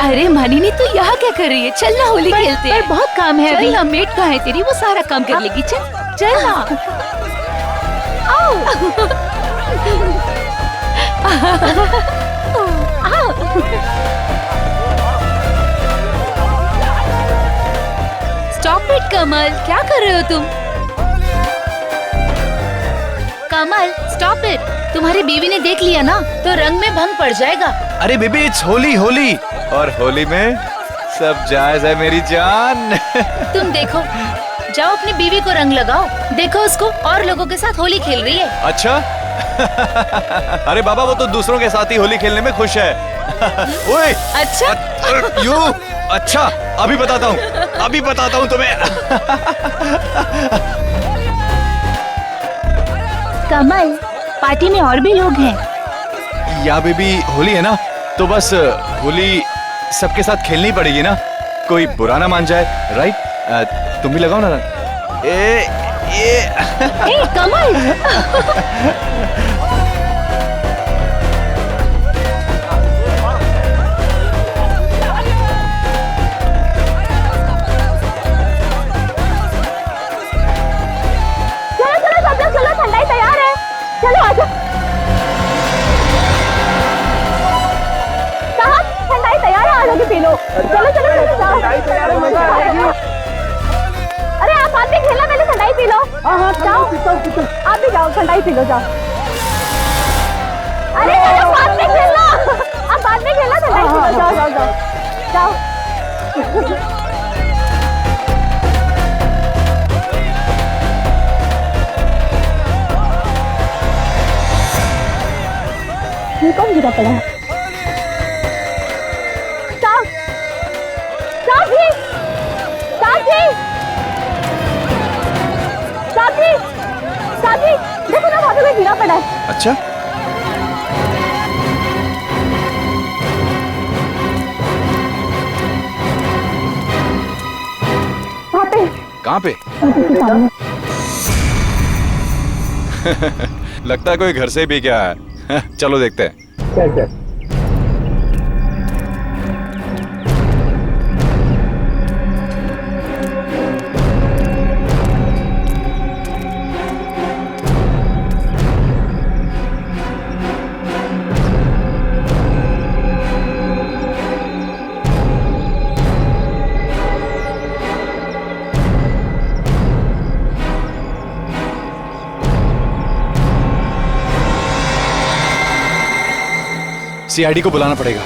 अरे मानिनी तू यहाँ क्या कर रही है? चल ना होली खेलते हैं। बहुत काम है अभी। मेट कहाँ है तेरी? वो सारा काम कर लेगी। चल चल ना। आओ। स्टॉप इट कमल, क्या कर रहे हो तुम? कमल स्टॉप इट। तुम्हारी बीवी ने देख लिया ना तो रंग में भंग पड़ जाएगा। अरे बेबी इट्स होली होली, और होली में सब जायज है मेरी जान। तुम देखो, जाओ अपनी बीवी को रंग लगाओ। देखो उसको और लोगों के साथ होली खेल रही है। अच्छा। अरे बाबा वो तो दूसरों के साथ ही होली खेलने में खुश है। ओए अच्छा यू अच्छा, अभी बताता हूँ तुम्हें। कमल पार्टी में और भी लोग हैं। या बेबी होली है ना, तो बस होली सबके साथ खेलनी पड़ेगी ना, कोई बुरा ना मान जाए। राइट? तुम भी लगाओ ना रंग। ए कमल। चलो ठंडाई तैयार है, चलो आजा। साहब ठंडाई तैयार है, आ जाके पी लो। चलो अरे आप बाद में खेलना, पहले ठंडाई पी लो। हाँ जाओ, आप भी जाओ ठंडाई पी लो, जाओ। अरे चलो बाद में खेलना, आप बाद में खेलना, ठंडाई पी लो, जाओ। ये कौन गिरा पड़ा है? साथी, देखो ना वहाँ पे गिरा पड़ा है। अच्छा कहाँ पे? लगता है कोई घर से भी क्या है। चलो देखते हैं। चल। सीआईडी को बुलाना पड़ेगा।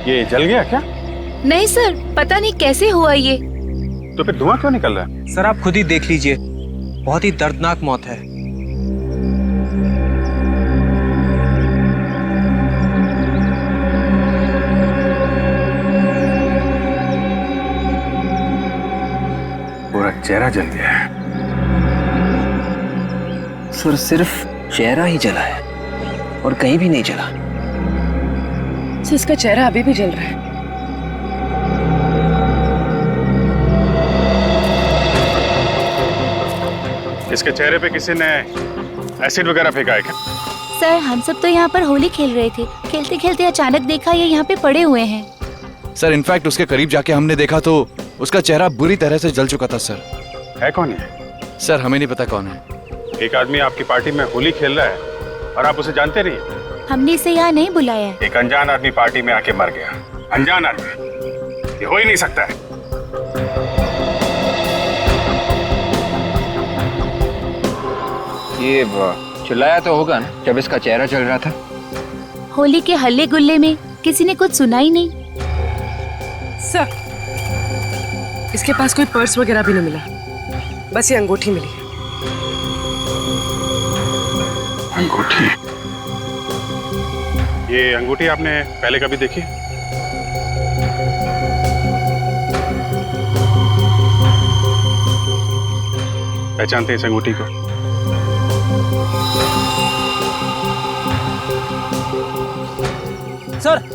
ये जल गया क्या? नहीं सर, पता नहीं कैसे हुआ ये। तो फिर धुआं क्यों निकल रहा है? सर आप खुद ही देख लीजिए, बहुत ही दर्दनाक मौत है। पूरा चेहरा जल गया है। सर सिर्फ चेहरा ही जला है और कहीं भी नहीं जला। इसका चेहरा अभी भी जल रहा है। इसके चेहरे पे किसी ने एसिड वगैरह फेंका है क्या? सर हम सब तो यहाँ पर होली खेल रहे थे, खेलते खेलते अचानक देखा ये यहाँ पे पड़े हुए हैं। सर इनफैक्ट उसके करीब जाके हमने देखा तो उसका चेहरा बुरी तरह से जल चुका था। सर है कौन ये? सर हमें नहीं पता कौन है। एक आदमी आपकी पार्टी में होली खेल रहा है और आप उसे जानते नहीं? हमने इसे यहाँ नहीं बुलाया है। एक अनजान आदमी पार्टी में आके मर गया। अनजान आदमी, ये हो ही नहीं सकता है। ये चिल्लाया तो होगा ना जब इसका चेहरा जल रहा था। होली के हल्ले गुल्ले में किसी ने कुछ सुना ही नहीं। सर इसके पास कोई पर्स वगैरह भी नहीं मिला, बस ये अंगूठी मिली। अंगूठी? ये अंगूठी आपने पहले कभी देखी? पहचानते हैं इस अंगूठी को? सर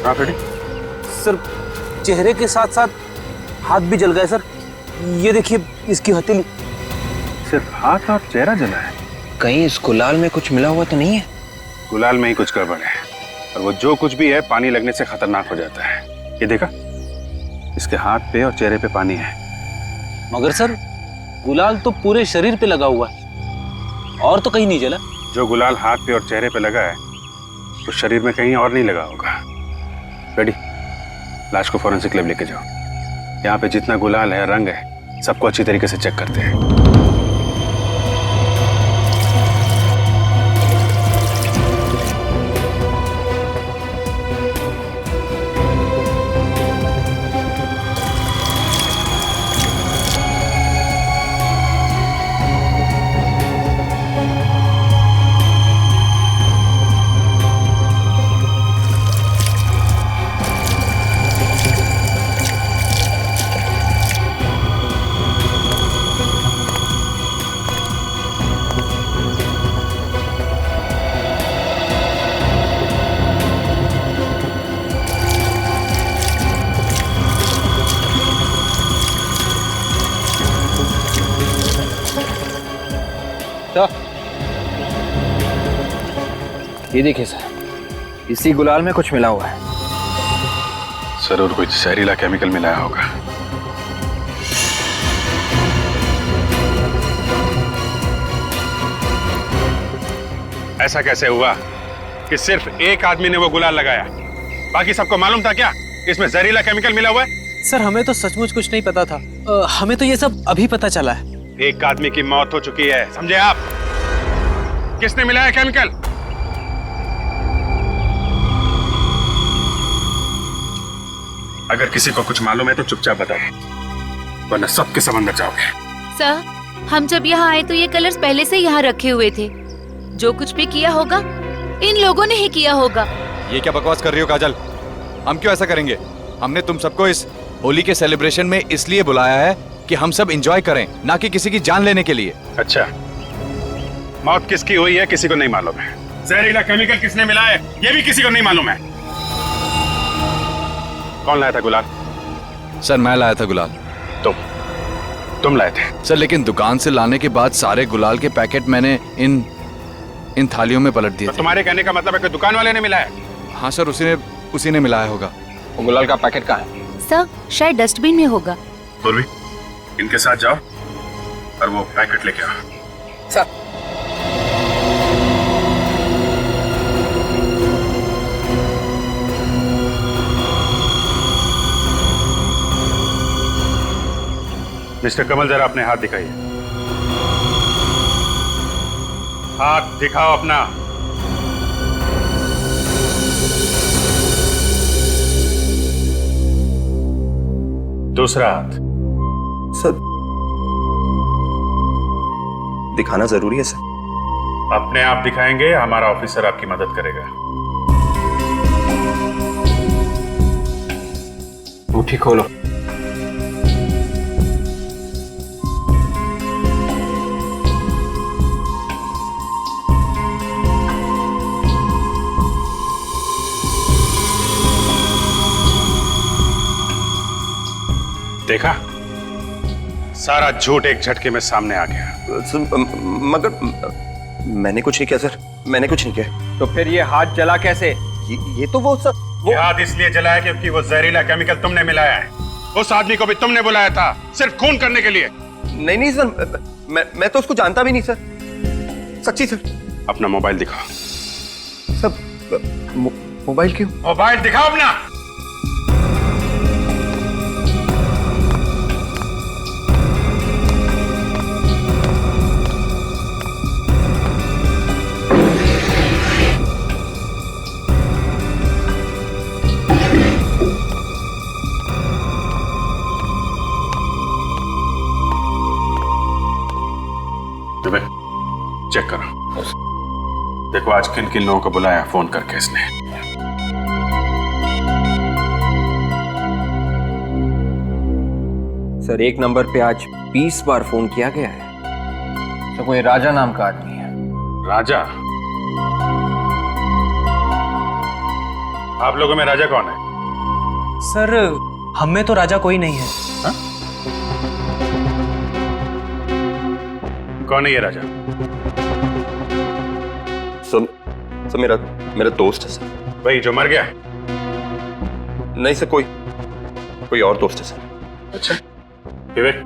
हाँ फ्रेडी, सर चेहरे के साथ साथ हाथ भी जल गए सर। ये देखिए इसकी हथेली। सिर्फ हाथ और चेहरा जला है? कहीं इस गुलाल में कुछ मिला हुआ तो नहीं है? गुलाल में ही कुछ गड़बड़ है, और वो जो कुछ भी है पानी लगने से खतरनाक हो जाता है। ये देखा, इसके हाथ पे और चेहरे पे पानी है। मगर सर गुलाल तो पूरे शरीर पे लगा हुआ है और तो कहीं नहीं जला। जो गुलाल हाथ पे और चेहरे पे लगा है वो शरीर में कहीं और नहीं लगा होगा। रेडी, लाश को फॉरेंसिक लैब लेके जाओ। यहाँ पे जितना गुलाल है, रंग है, सबको अच्छी तरीके से चेक करते हैं। ये देखिए सर, इसी गुलाल में कुछ मिला हुआ है। जरूर कुछ जहरीला केमिकल मिलाया होगा। ऐसा कैसे हुआ कि सिर्फ एक आदमी ने वो गुलाल लगाया? बाकी सबको मालूम था क्या इसमें जहरीला केमिकल मिला हुआ है? सर हमें तो सचमुच कुछ नहीं पता था। हमें तो ये सब अभी पता चला है। एक आदमी की मौत हो चुकी है, समझे आप? किसने मिलाया केमिकल? अगर किसी को कुछ मालूम है तो चुपचाप बताओ, वरना सबके सब अंदर जाओगे। सर, हम जब यहाँ आए तो ये कलर्स पहले से यहाँ रखे हुए थे। जो कुछ भी किया होगा इन लोगों ने ही किया होगा। ये क्या बकवास कर रही हो काजल? हम क्यों ऐसा करेंगे? हमने तुम सबको इस होली के सेलिब्रेशन में इसलिए बुलाया है कि हम सब एंजॉय करें, ना कि किसी की जान लेने के लिए। अच्छा, मौत किसकी हुई है किसी को नहीं मालूम है। जहरीला केमिकल किसने मिलाया है ये भी किसी को नहीं मालूम है। कौन लाया था गुलाल? सर मैं लाया था गुलाल। तुम लाए थे? सर लेकिन दुकान से लाने के बाद सारे गुलाल के पैकेट मैंने इन थालियों में पलट दिए तो थे। तुम्हारे कहने का मतलब है कि दुकान वाले ने मिलाया? हाँ सर, उसी ने मिलाया होगा। वो गुलाल का पैकेट कहाँ है? सर शायद डस्टबिन में होगा। पूर्वी, इनके साथ जाओ और वो पैकेट लेके आओ। सर मिस्टर कमल, जरा अपने हाथ दिखाइए। हाथ दिखाओ अपना। दूसरा हाथ। सर दिखाना जरूरी है सर? अपने आप दिखाएंगे, हमारा ऑफिसर आपकी मदद करेगा। मुट्ठी खोलो। देखा, सारा झूठ एक झटके में सामने आ गया। मगर मैंने कुछ नहीं किया सर, मैंने कुछ नहीं किया। तो फिर ये हाथ जला कैसे? ये तो वो सर, ये हाथ इसलिए जलाया क्योंकि वो जहरीला केमिकल तुमने मिलाया है। उस आदमी को भी तुमने बुलाया था सिर्फ खून करने के लिए। नहीं सर, मैं तो उसको जानता भी नहीं सर, सच्ची सर। अपना मोबाइल दिखाओ। सर मोबाइल क्यों? मोबाइल दिखाओ अपना। चेक करो, देखो आज किन किन लोगों को बुलाया फोन करके इसने। सर, एक नंबर पे आज 20 बार फोन किया गया है। तो कोई राजा नाम का आदमी है। राजा? आप लोगों में राजा कौन है? सर हम में तो राजा कोई नहीं है। कौन है ये राजा? सर मेरा मेरा दोस्त है सर। वही जो मर गया? नहीं सर, कोई और दोस्त है सर। अच्छा विवेक,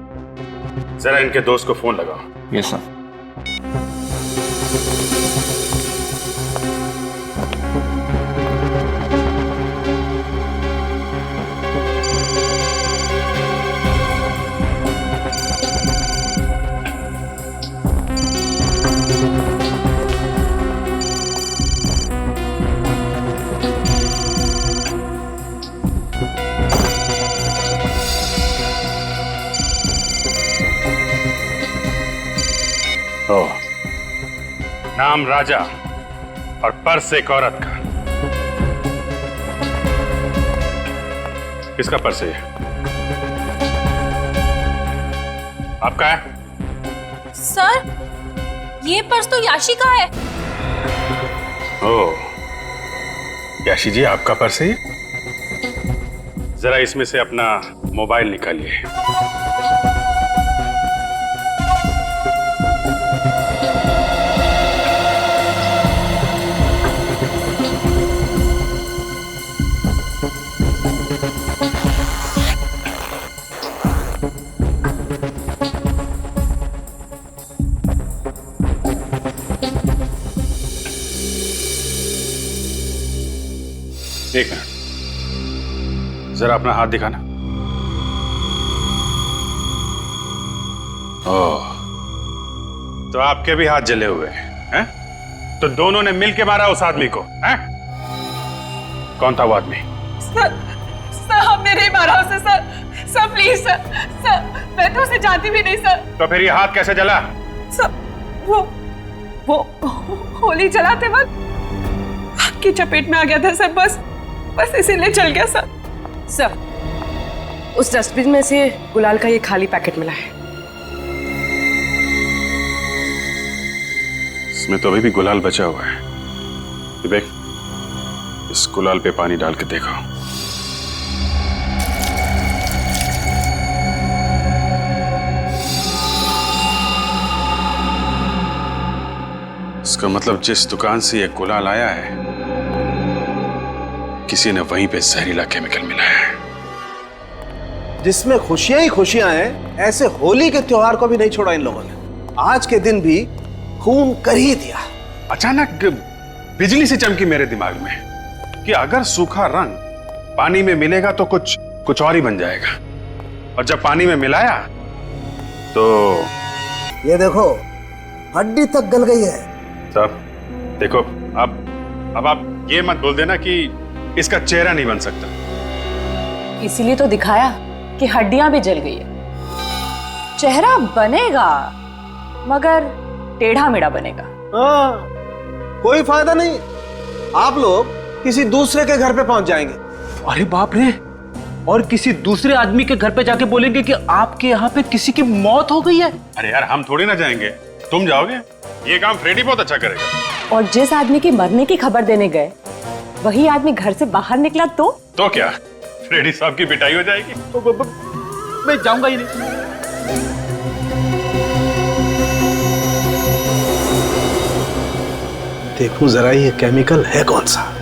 जरा इनके दोस्त को फोन लगाओ। Yes sir. ओह, नाम राजा और पर्स एक औरत का। किसका पर्स है ये? आपका है? सर, ये पर्स तो याशी का है। ओह, याशी जी आपका पर्स है ये? जरा इसमें से अपना मोबाइल निकालिए। एक मिनट, जरा अपना हाथ दिखाना। ओह, तो आपके भी हाथ जले हुए हैं? तो दोनों ने मिलके मारा उस आदमी को, हैं? कौन था वो आदमी? सर हमने नहीं मारा उसे सर। सर प्लीज सर, मैं तो उसे जानती भी नहीं सर। तो फिर ये हाथ कैसे जला? सर वो होली जलाते वक्त आग की चपेट में आ गया था सर। बस इसीलिए चल गया सर। सर, उस डस्टबिन में से गुलाल का ये खाली पैकेट मिला है। इसमें तो अभी भी गुलाल बचा हुआ है। विवेक, इस गुलाल पे पानी डाल के देखो। इसका मतलब जिस दुकान से ये गुलाल आया है, किसी ने वहीं पे जहरीला केमिकल मिलाया है। जिसमें खुशियां ही खुशियां हैं, ऐसे होली के त्योहार को भी नहीं छोड़ा इन लोगों ने। आज के दिन भी खून कर ही दिया। अचानक बिजली से चमकी मेरे दिमाग में कि अगर सूखा रंग पानी में मिलेगा तो कुछ और ही बन जाएगा। और जब पानी में मिलाया तो ये देखो, हड्डी तक गल गई है। साहब देखो, अब आप ये मत बोल देना कि इसका चेहरा नहीं बन सकता। इसीलिए तो दिखाया कि हड्डियां भी जल गई है। चेहरा बनेगा मगर टेढ़ा मेढ़ा बनेगा। हाँ, कोई फायदा नहीं। आप लोग किसी दूसरे के घर पे पहुंच जाएंगे। अरे बाप रे, और किसी दूसरे आदमी के घर पे जाके बोलेंगे कि आपके यहाँ पे किसी की मौत हो गई है। अरे यार, हम थोड़ी ना जाएंगे, तुम जाओगे। ये काम फ्रेडी बहुत अच्छा करेगा। और जिस आदमी की मरने की खबर देने गए, वही आदमी घर से बाहर निकला तो क्या फ्रेडी साहब की पिटाई हो जाएगी? मैं जाऊंगा ही नहीं। देखूं जरा ये केमिकल है कौन सा।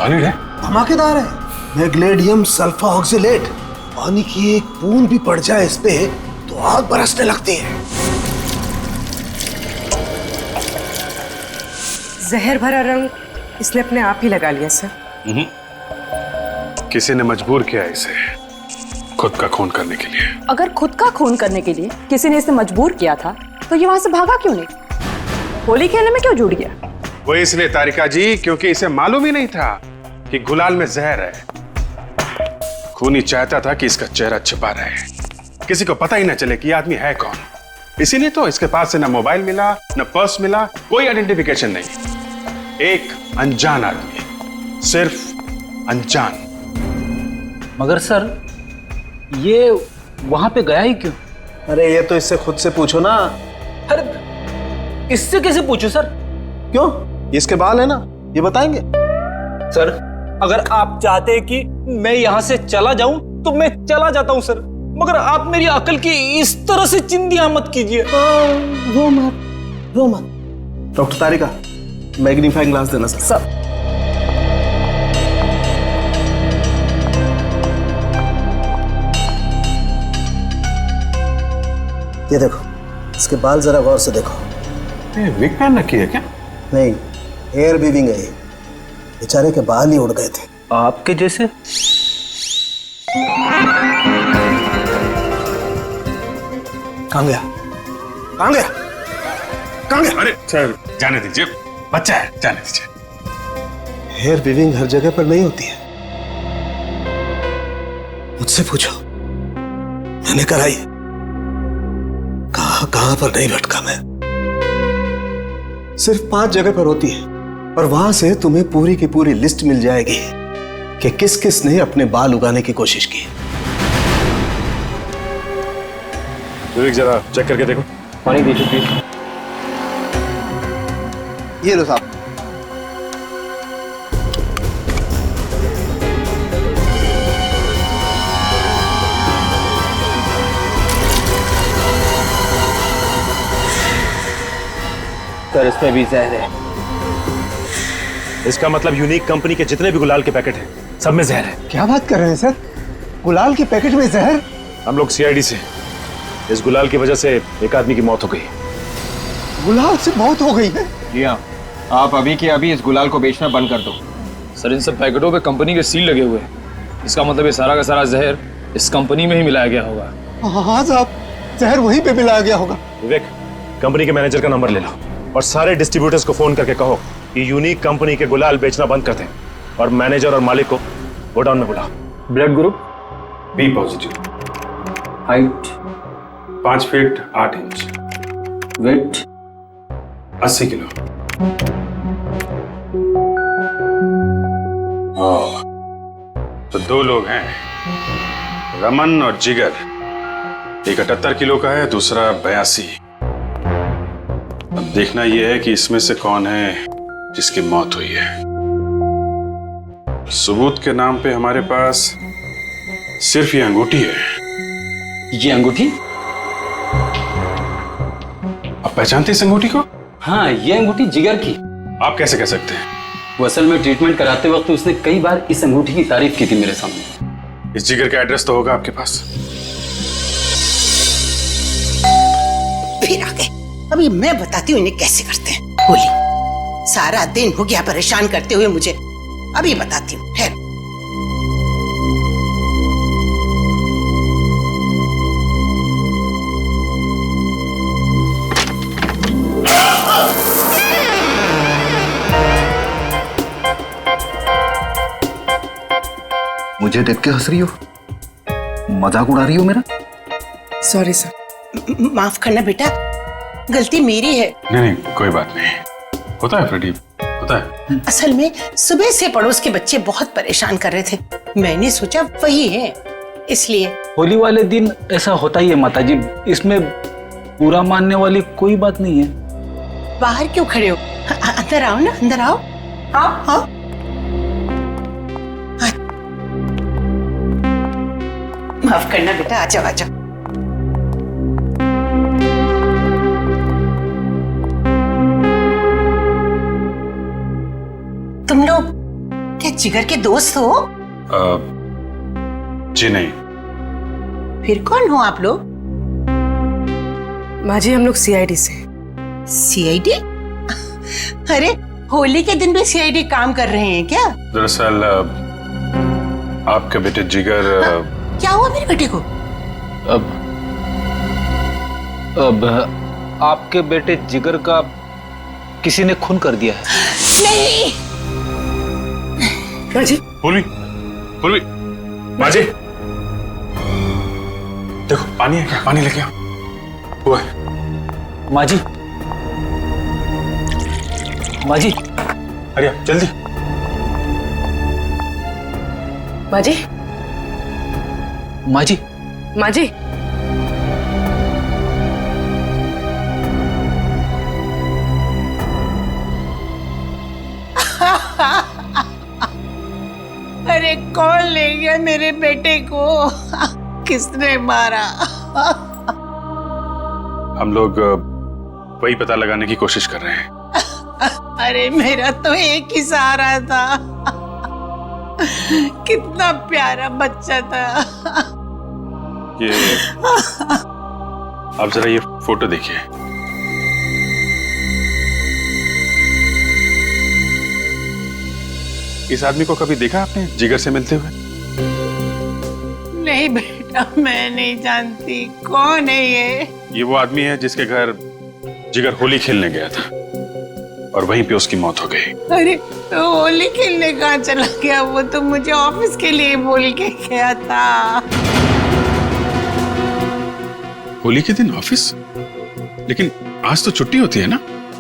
सॉलिड है। धमाकेदार है। Magnesium sulpha oxalate. पानी की एक बूंद भी पड़ जाए इस पे तो आग बरसने लगती है। जहर भरा रंग इसने अपने आप ही लगा लिया सर। किसी ने मजबूर किया इसे खुद का खून करने के लिए। अगर खुद का खून करने के लिए किसी ने इसे मजबूर किया था तो ये वहां से भागा क्यों नहीं? होली खेलने में क्यों जुड़ गया? वो इसलिए तारिका जी क्योंकि इसे मालूम ही नहीं था कि गुलाल में जहर है। खूनी चाहता था कि इसका चेहरा छिपा रहे, किसी को पता ही ना चले कि ये आदमी है कौन। इसीलिए तो इसके पास से ना मोबाइल मिला ना पर्स मिला, कोई आइडेंटिफिकेशन नहीं। एक अनजान आदमी, सिर्फ अनजान। मगर सर ये वहां पे गया ही क्यों? अरे ये तो इससे खुद से पूछो ना। अरे इससे कैसे पूछूं सर? क्यों? इसके बाल है ना, ये बताएंगे। सर अगर आप चाहते हैं कि मैं यहाँ से चला जाऊं तो मैं चला जाता हूं सर, मगर आप मेरी अकल की इस तरह से चिंदियां मत कीजिए। रो मत। डॉक्टर तारिका, मैग्नीफाइंग ग्लास देना सर। ये देखो, इसके बाल जरा गौर से देखो। ये विग पहन रखी है क्या? नहीं, एयर वीविंग है ये। बेचारे के बाल ही उड़ गए थे। आपके जैसे? कहाँ गया? कहाँ गया? कहाँ गया? अरे सर जाने दीजिए, बच्चा है, जाने दीजिए। हेयर वीविंग हर जगह पर नहीं होती है। मुझसे पूछो, मैंने कराई। कहां पर नहीं भटका मैं। सिर्फ 5 जगह पर होती है और वहां से तुम्हें पूरी की पूरी लिस्ट मिल जाएगी कि किस किस ने अपने बाल उगाने की कोशिश की। विवेक जरा चेक करके देखो। पानी दीजिए प्लीज। ये लो साहब। सर इसमें भी जहर है। इसका मतलब यूनिक कंपनी के जितने भी गुलाल के पैकेट हैं सब में जहर है। क्या बात कर रहे हैं सर? गुलाल के पैकेट में जहर? हम लोग सीआईडी से इस गुलाल की वजह से एक आदमी की मौत हो गई। गुलाल से मौत हो गई है? जी हाँ, आप अभी के अभी इस गुलाल को बेचना बंद कर दो। सर इन सब पैकेटों पे कंपनी के सील लगे हुए हैं। इसका मतलब ये सारा का सारा जहर इस कंपनी में ही मिलाया गया होगा। हाँ साहब, जहर वहीं पे मिलाया गया होगा। विवेक, कंपनी के मैनेजर का नंबर ले लो और सारे डिस्ट्रीब्यूटर्स को फोन करके कहो कि यूनिक कंपनी के गुलाल बेचना बंद कर दें और मैनेजर और मालिक को गोडाउन में बुलाओ। Blood group B positive. Height 5 feet 8 inch. Weight 80 kilo. तो 2 लोग हैं, रमन और जिगर। एक 78 किलो का है, दूसरा 82। अब देखना यह है कि इसमें से कौन है जिसकी मौत हुई है। सबूत के नाम पे हमारे पास सिर्फ ये अंगूठी है। ये अंगूठी? आप पहचानते इस अंगूठी को? हाँ, ये अंगूठी जिगर की। आप कैसे कह सकते हैं? वो असल में ट्रीटमेंट कराते वक्त उसने कई बार इस अंगूठी की तारीफ की थी मेरे सामने। इस जिगर का एड्रेस तो होगा आपके पास। फिर आ गए। अभी मैं बताती हूँ इन्हें कैसे करते हैं। होली सारा दिन हो गया परेशान करते हुए मुझे। अभी बताती हूँ, ठहरो। मुझे देख के हंस रही हो? मजाक उड़ा रही हो मेरा? सॉरी सर, माफ करना बेटा, गलती मेरी है। नहीं, कोई बात नहीं, होता है प्रदीप, होता है। असल में सुबह से पड़ोस के बच्चे बहुत परेशान कर रहे थे। मैंने सोचा वही है, इसलिए। होली वाले दिन ऐसा होता ही है माताजी, इसमें बुरा मानने वाली कोई बात नहीं है। बाहर क्यों खड़े हो? अंदर आओ ना, अंदर आओ। आओ आओ। माफ करना बेटा, आ जाओ आ जाओ। तुम लोग क्या जिगर के दोस्त हो? जी नहीं। फिर कौन हो आप लोग? माँ जी हम लोग सीआईडी से। सीआईडी? अरे होली के दिन भी सीआईडी काम कर रहे हैं क्या? दरअसल आपके बेटे जिगर क्या हुआ मेरे बेटे को? अब आपके बेटे जिगर का किसी ने खून कर दिया है। नहीं। माँ जी पूर्वी, पूर्वी, माँ जी देखो पानी है क्या? पानी लेके आओ। हुआ है। माँ जी, माँ जी, अरे जल्दी। माँ जी, माँ जी, माँ जी। अरे कौन ले गया मेरे बेटे को? किसने मारा? हम लोग वही पता लगाने की कोशिश कर रहे हैं। अरे मेरा तो एक ही सहारा था, कितना प्यारा बच्चा था। ये आप जरा ये फोटो देखिए। इस आदमी को कभी देखा आपने जिगर से मिलते हुए? नहीं बेटा, मैं नहीं जानती। कौन है ये? ये वो आदमी है जिसके घर जिगर होली खेलने गया था और वहीं पे उसकी मौत हो गई। अरे तो होली खेलने कहाँ चला गया? वो तो मुझे ऑफिस के लिए बोल के गया था। होली के दिन ऑफिस? लेकिन आज तो छुट्टी होती है ना?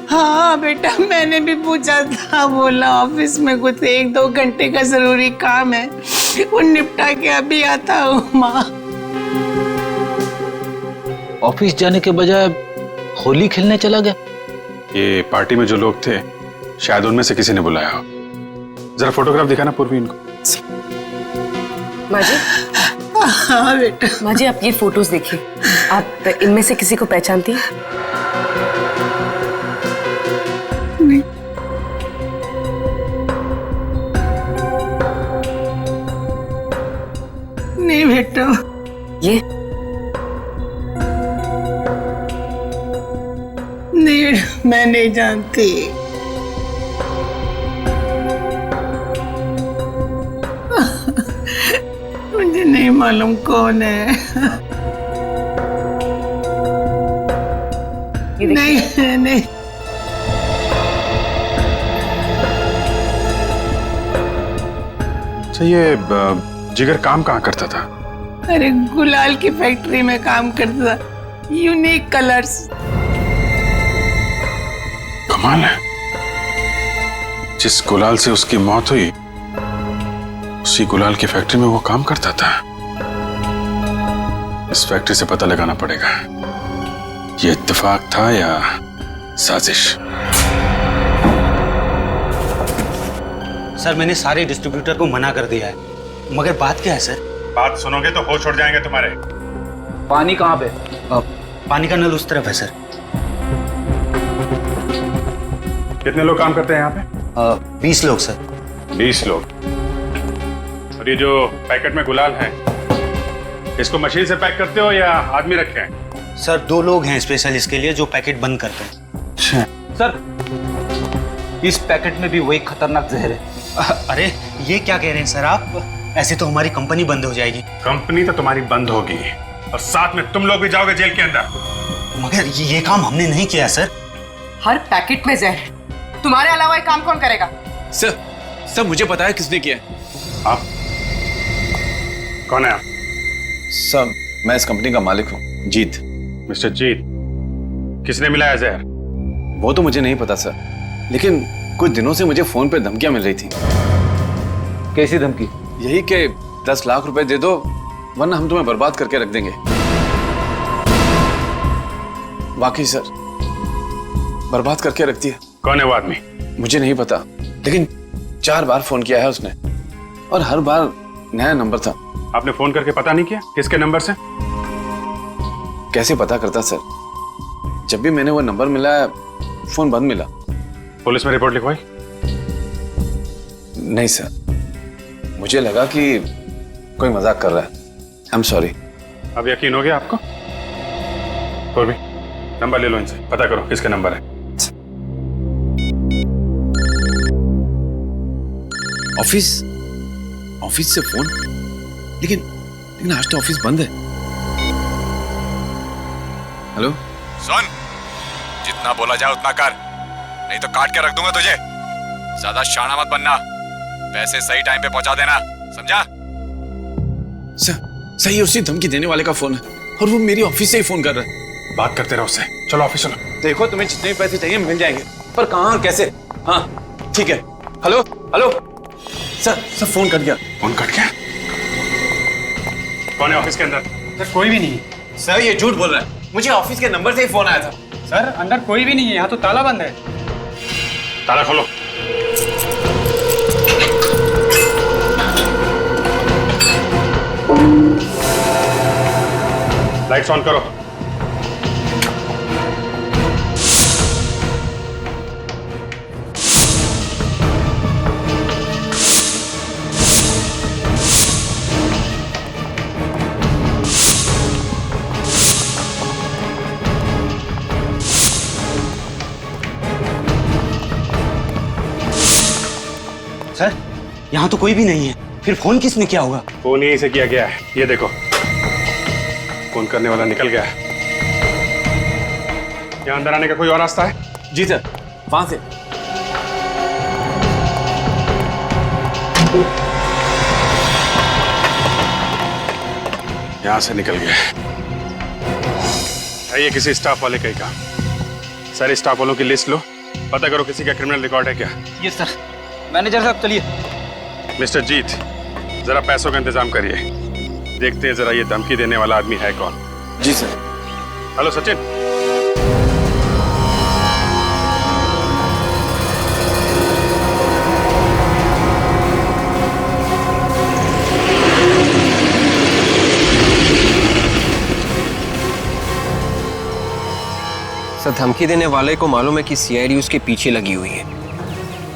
हाँ बेटा, मैंने भी पूछा था। बोला ऑफिस में कुछ 1-2 घंटे का जरूरी काम है, वो निपटा के अभी आता हूँ। माँ ऑफिस जाने के बजाय होली खेलने चला गया। ये पार्टी में जो लोग थे शायद उनमें से किसी ने बुलाया हो। जरा फोटोग्राफ दिखाना पूर्वी इनको। माँ जी। हाँ बेटा। माँ जी आप ये फोटोज देखिए, आप इनमें से किसी को पहचानती हैं? नहीं। नहीं बेटा। ये नहीं, मैं नहीं जानती। मुझे नहीं मालूम कौन है। नहीं नहीं। अच्छा ये जिगर काम कहाँ करता था? अरे गुलाल की फैक्ट्री में काम करता था, यूनिक कलर्स। कमाल है, जिस गुलाल से उसकी मौत हुई उसी गुलाल की फैक्ट्री में वो काम करता था। इस फैक्ट्री से पता लगाना पड़ेगा ये इत्तेफाक था या साजिश। सर मैंने सारे डिस्ट्रीब्यूटर को मना कर दिया है, मगर बात क्या है सर? बात सुनोगे तो होश उड़ जाएंगे तुम्हारे। पानी कहाँ पे? पानी का नल उस तरफ है सर। कितने लोग काम करते हैं यहाँ पे? 20 लोग सर। 20 लोग। और ये जो पैकेट में गुलाल है इसको मशीन से पैक करते हो या आदमी रखे हैं? सर 2 लोग हैं स्पेशल इसके लिए जो पैकेट बंद करते हैं। सर इस पैकेट में भी वही खतरनाक जहर है। अरे ये क्या कह रहे हैं सर आप? ऐसे तो हमारी कंपनी बंद हो जाएगी। कंपनी तो तुम्हारी बंद होगी और साथ में तुम लोग भी जाओगे जेल के अंदर। मगर ये काम हमने नहीं किया सर। हर पैकेट में जहर है, तुम्हारे अलावा ये काम कौन करेगा? सर मुझे पता है किसने किया। आप कौन है? आप सर मैं इस कंपनी का मालिक हूँ, जीत। मिस्टर जीत, किसने मिलाया जहर? वो तो मुझे नहीं पता सर, लेकिन कुछ दिनों से मुझे फोन पे धमकियां मिल रही थी। कैसी धमकी? यही कि 10 लाख रुपए दे दो वरना हम तुम्हें बर्बाद करके रख देंगे। वाकई सर बर्बाद करके रखती है। कौन है वो आदमी? मुझे नहीं पता, लेकिन 4 बार फोन किया है उसने और हर बार नया नंबर था। आपने फोन करके पता नहीं किया किसके नंबर से? कैसे पता करता सर, जब भी मैंने वो नंबर मिला फोन बंद मिला। पुलिस में रिपोर्ट लिखवाई? नहीं सर, मुझे लगा कि कोई मजाक कर रहा है। I am sorry. अब यकीन हो गया आपको? और भी नंबर ले लो इनसे, पता करो किसका नंबर है। ऑफिस से फोन, लेकिन आज तो ऑफिस बंद है। हेलो, सुन, जितना बोला जाए उतना कर, नहीं तो काट के रख दूंगा तुझे। ज्यादा शाना मत बनना, पैसे सही टाइम पे पहुंचा देना, समझा? सही उसी धमकी देने वाले का फोन है और वो मेरी ऑफिस से ही फोन कर रहा है। बात करते रहो उससे। चलो ऑफिस चलो। देखो, तुम्हें जितने भी पैसे चाहिए मिल जाएंगे, पर कहाँ और कैसे? हाँ ठीक है। Hello hello sir phone cut गया। फोन कट गया? कौन है ऑफिस के अंदर? सर कोई भी नहीं है। सर ये झूठ बोल रहा है, मुझे ऑफिस के नंबर से ही फोन आया था। सर अंदर कोई भी नहीं है, यहाँ तो ताला बंद है। ताला खोलो। लाइट्स ऑन करो। सर यहाँ तो कोई भी नहीं है, फिर फोन किसने किया होगा? फोन यहीं से किया गया है, ये देखो फोन करने वाला निकल गया है। यहाँ अंदर आने का कोई और रास्ता है? जी सर, वहां से। यहां से निकल गया है। ये किसी स्टाफ वाले का ही काम। सारे स्टाफ वालों की लिस्ट लो, पता करो किसी का क्रिमिनल रिकॉर्ड है क्या। ये सर। मैनेजर साहब चलिए। मिस्टर जीत, जरा पैसों का इंतजाम करिए, देखते हैं जरा ये धमकी देने वाला आदमी है कौन। जी सर। हेलो सचिन। सर धमकी देने वाले को मालूम है कि सीआईडी उसके पीछे लगी हुई है,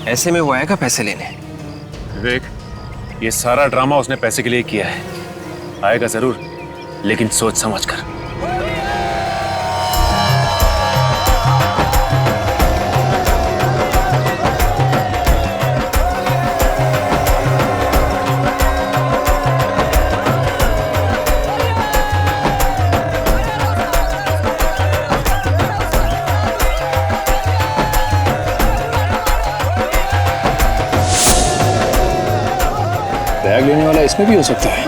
ऐसे में वो आएगा पैसे लेने। विवेक, ये सारा ड्रामा उसने पैसे के लिए किया है। आएगा जरूर, लेकिन सोच समझ कर। बैग लेने वाला इसमें भी हो सकता है।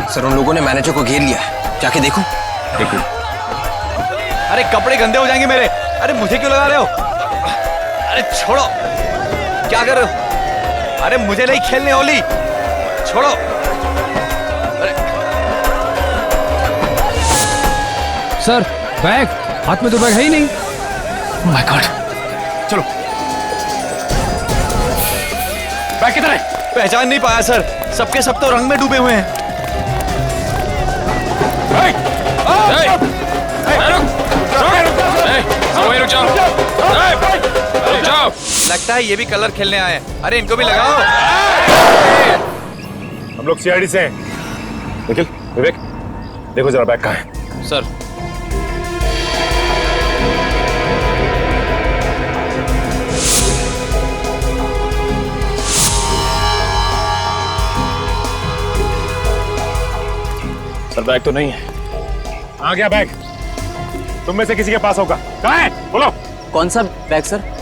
सर उन लोगों ने मैनेजर को घेर लिया है, जाके देखो। देखो। अरे कपड़े गंदे हो जाएंगे मेरे। अरे मुझे क्यों लगा रहे हो? अरे छोड़ो, क्या कर रहे हो? अरे मुझे नहीं खेलने होली, छोड़ो। सर बैग, हाथ में तो बैग है ही नहीं। Oh my God, चलो। बैग किधर है? पहचान नहीं पाया सर, सबके सब तो रंग में डूबे हुए हैं। लगता है ये भी कलर खेलने आए हैं। अरे इनको भी लगाओ। हम लोग सीआईडी से हैं। निखिल, विवेक, देखो जरा बैग कहाँ है। सर सर बैग तो नहीं है। आ गया बैग, तुम में से किसी के पास होगा। कहाँ है? बोलो। कौन सा बैग सर?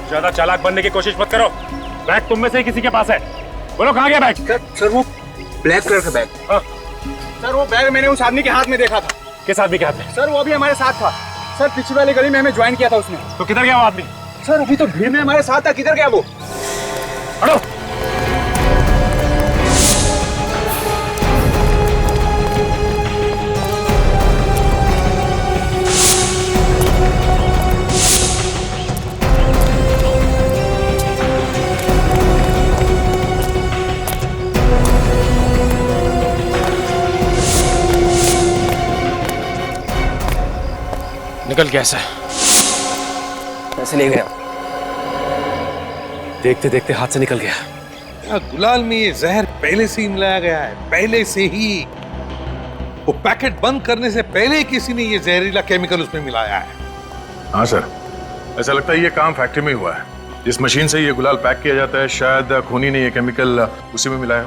ज्यादा चालाक बनने की कोशिश मत करो। बैग तुम में से ही किसी के पास है। बोलो कहाँ गया बैग? सर वो ब्लैक कलर का बैग। हाँ। सर वो बैग मैंने उस आदमी के हाथ में देखा था। किस आदमी के हाथ में? सर वो अभी हमारे साथ था। सर पिछली वाली गली में हमें ज्वाइन किया था उसने। तो किधर गया वो आदमी? सर अभी तो भीड़ में हमारे साथ था, किधर गया वो? हटो। निकल गया सर। पैसे ले गया। देखते देखते हाथ से निकल गया। गुलाल में ये जहर पहले से ही मिलाया गया है, पहले से ही। वो पैकेट बंद करने से पहले किसी ने ये जहरीला केमिकल उसमें मिलाया है। हाँ सर, ऐसा लगता है ये काम फैक्ट्री में ही हुआ है। जिस मशीन से ये गुलाल पैक किया जाता है, शायद खूनी ने ये केमिकल उसी में मिलाया,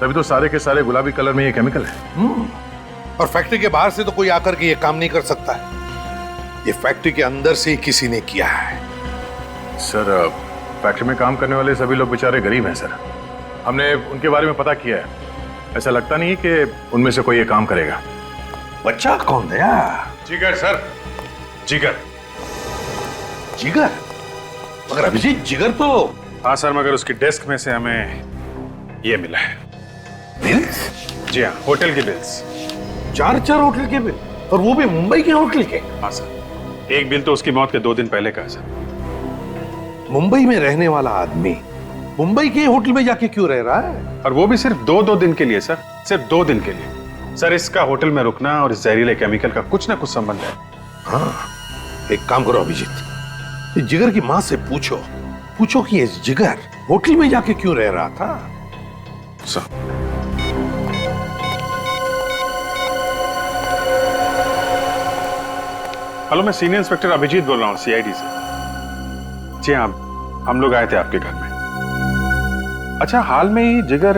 तभी तो सारे के सारे गुलाबी कलर में ये केमिकल है। और फैक्ट्री के बाहर से तो कोई आकर के ये काम नहीं कर सकता है। ये फैक्ट्री के अंदर से ही किसी ने किया है। सर, फैक्ट्री में काम करने वाले सभी लोग बेचारे गरीब हैं सर। हमने उनके बारे में पता किया है। ऐसा लगता नहीं कि उनमें से कोई ये काम करेगा। बच्चा कौन दया? जिगर सर, जिगर। जिगर? मगर अभिजीत, जिगर तो। हाँ सर, मगर उसकी डेस्क में से हमें ये मिला है। बिल्स? जी हाँ, होटल की बिल्स। 4 होटल के बिल, और वो भी मुंबई के होटल के? हाँ सर, एक बिल तो उसकी मौत के 2 दिन पहले का है सर। मुंबई में रहने वाला आदमी मुंबई के होटल में जाके क्यों रह रहा है? और वो भी सिर्फ 2 दिन के लिए सर, सिर्फ 2 दिन के लिए। सर, इसका होटल में रुकना और इस जहरीले केमिकल का कुछ ना कुछ संबंध है। हाँ, एक काम करो अभिजीत, ये जिगर की माँ से पूछो कि ये जिगर होटल में जाके क्यों रह रहा था। सर, हेलो, मैं सीनियर इंस्पेक्टर अभिजीत बोल रहा हूँ, सीआईडी से। जी हाँ, हम लोग आए थे आपके घर में। अच्छा, हाल में ही जिगर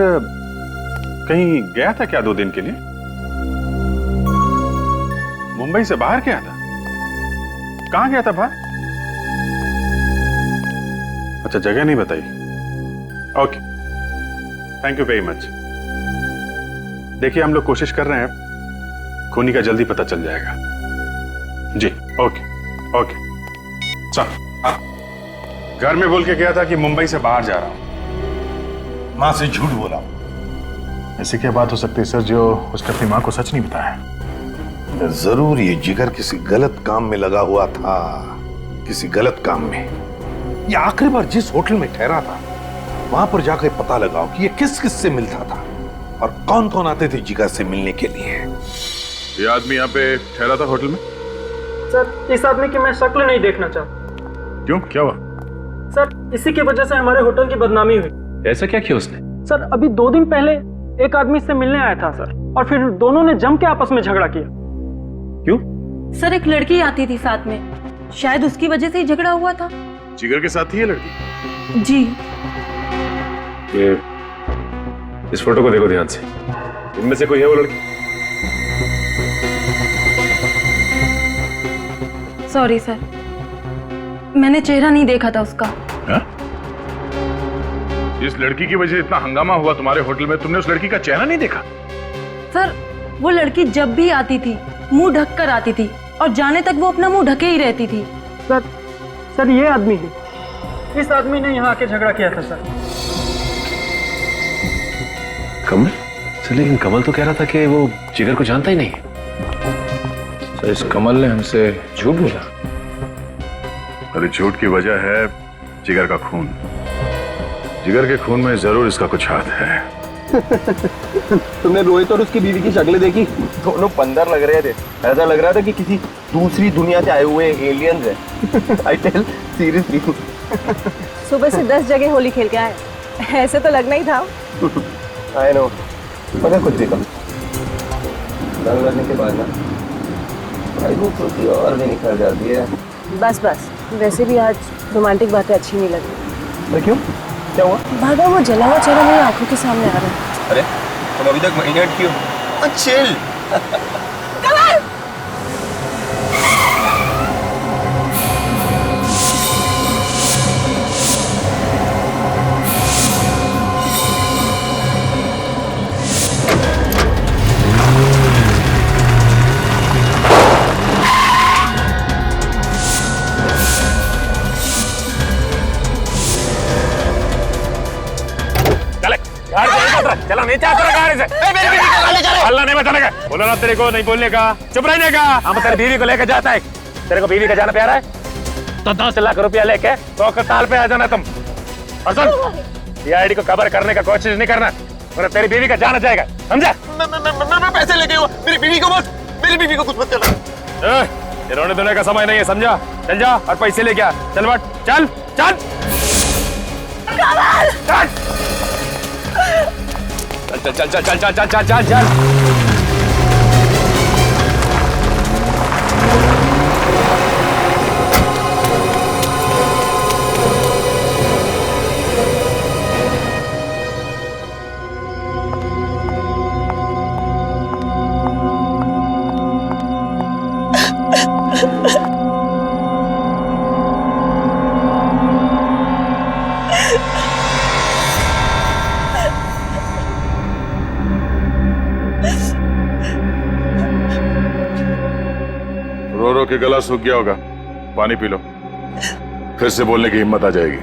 कहीं गया था क्या 2 दिन के लिए? मुंबई से बाहर गया था? कहां गया था बाहर? अच्छा, जगह नहीं बताई। Okay, thank you very much. देखिए, हम लोग कोशिश कर रहे हैं, खूनी का जल्दी पता चल जाएगा। जी, ओके ओके। चल, घर में बोल के गया था कि मुंबई से बाहर जा रहा हूं। माँ से झूठ बोला। ऐसी क्या बात हो सकती है सर जो उसने अपनी माँ को सच नहीं बताया? जरूर ये जिगर किसी गलत काम में लगा हुआ था, किसी गलत काम में। ये आखिरी बार जिस होटल में ठहरा था, वहां पर जाकर पता लगाओ कि ये किस किस से मिलता था और कौन कौन आते थे जिगर से मिलने के लिए। ये आदमी यहाँ पे ठहरा था होटल में? सर, इस आदमी की मैं शक्ल नहीं देखना चाहता। क्यों, क्या हुआ? सर, इसी की वजह से हमारे होटल की बदनामी हुई। ऐसा क्या किया उसने? सर, अभी 2 दिन पहले एक आदमी से मिलने आया था सर, और फिर दोनों ने जम के आपस में झगड़ा किया। क्यों? सर, एक लड़की आती थी साथ में, शायद उसकी वजह से ही झगड़ा हुआ था। जिगर के साथ थी ये लड़की? जी। ये इस फोटो को देखो ध्यान से, इनमें से कोई है वो लड़की? सॉरी सर, मैंने चेहरा नहीं देखा था उसका। हा? इस लड़की की वजह से इतना हंगामा हुआ तुम्हारे होटल में, तुमने उस लड़की का चेहरा नहीं देखा? सर, वो लड़की जब भी आती थी मुंह ढक कर आती थी, और जाने तक वो अपना मुंह ढके ही रहती थी। सर, ये आदमी है, इस आदमी ने यहाँ आके झगड़ा किया था सर। कमल? सर, लेकिन कमल तो कह रहा था कि वो जिगर को जानता ही नहीं है। सर, इस कमल ने हमसे झूठ बोला। अरे, झूठ की वजह है जिगर का खून। जिगर के खून में जरूर इसका कुछ हाथ है। तुमने रोहित और उसकी बीवी की शक्लें देखी? दोनों बंदर लग रहे थे। ऐसा लग रहा था कि किसी दूसरी दुनिया से आए हुए एलियंस हैं। I tell seriously. सुबह से 10 जगह होली खेल के आए, ऐसे तो लगना ही था। आई नो, मगर कुछ भी कम। रंग लगने के बाद ना भाई वो खुशी और भी निकल जाती है। बस बस, वैसे भी आज रोमांटिक बातें अच्छी नहीं लगी। अरे क्यों, क्या हुआ? भागा वो जला हुआ चेहरा मेरी आंखों के सामने आ रहा है। अरे, तुम अभी तक महीने क्यों? चिल। चला नीचे गाड़ी से। अल्लाह नहीं बचाने का, बोला ना तेरे को नहीं बोलने का, चुप रहने का। हम तेरी बीवी को लेकर जाता है। तेरे को बीवी का जाना प्यारा है तो 10 लाख रुपया लेके तो ताल पे आ जाना तुम। और सुन, सीआईडी को कवर करने का कोशिश नहीं करना, वरना तेरी बीवी का जाना जाएगा, समझा? मैं पैसे लेके हुआ, मेरी बीवी को बस, मेरी बीवी को कुछ मत करना। ये रोने धोने का समय नहीं है, समझा? चल जा और पैसे लेके आ। चल बट, चल चल कमल! चल चल चल चल चल चल चल चल चल चल। रो रो के गला सूख गया होगा, पानी पी लो, फिर से बोलने की हिम्मत आ जाएगी।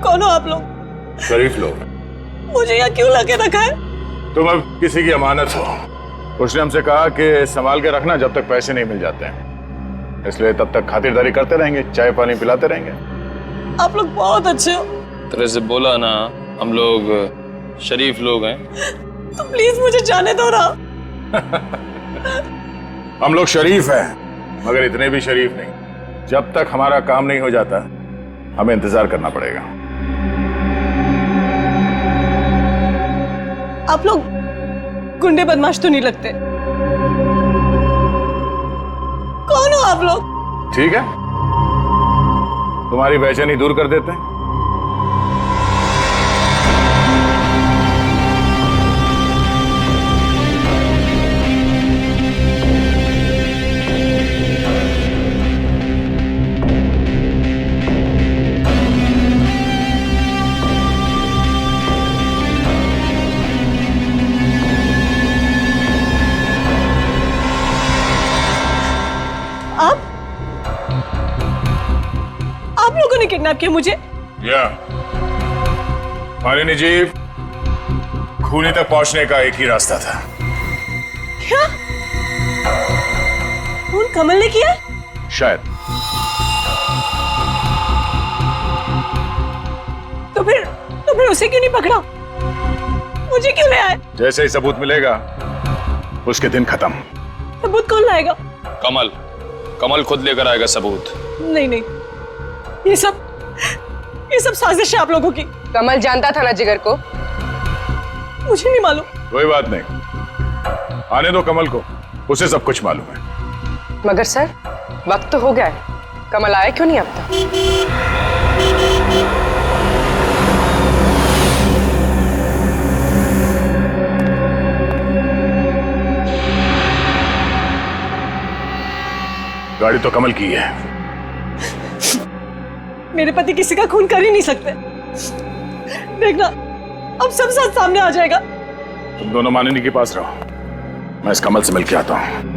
कौन हो आप लोग? शरीफ लोग। मुझे यहाँ क्यों लगे रखा है? तुम अब किसी की अमानत हो। उसने हमसे कहा कि संभाल के रखना जब तक पैसे नहीं मिल जाते हैं, इसलिए तब तक खातिरदारी करते रहेंगे, चाय पानी पिलाते रहेंगे। आप लोग बहुत अच्छे हो। तेरे से बोला ना, हम लोग शरीफ लोग हैं। तो प्लीज मुझे जाने दो ना। हम लोग शरीफ हैं, मगर इतने भी शरीफ नहीं। जब तक हमारा काम नहीं हो जाता, हमें इंतजार करना पड़ेगा। आप लोग गुंडे बदमाश तो नहीं लगते। कौन हो आप लोग? ठीक है, तुम्हारी बेचैनी दूर कर देते हैं। आप लोगों ने किडनैप किया मुझे? या मालिनी जी, खूनी तक पहुंचने का एक ही रास्ता था। क्या? खून कमल ने किया? शायद। तो फिर उसे क्यों नहीं पकड़ा? मुझे क्यों ले आए? जैसे ही सबूत मिलेगा, उसके दिन खत्म। सबूत कौन लाएगा? कमल, कमल खुद लेकर आएगा सबूत। नहीं, ये सब साजिश है आप लोगों की। कमल जानता था ना जिगर को? मुझे नहीं मालूम। कोई बात नहीं, आने दो कमल को, उसे सब कुछ मालूम है। मगर सर, वक्त तो हो गया है, कमल आया क्यों नहीं अब तक? गाड़ी तो कमल की है। मेरे पति किसी का खून कर ही नहीं सकते। देखना, अब सब सच सामने आ जाएगा। तुम दोनों मानिनी के पास रहो, मैं इस कमल से मिलके आता हूं।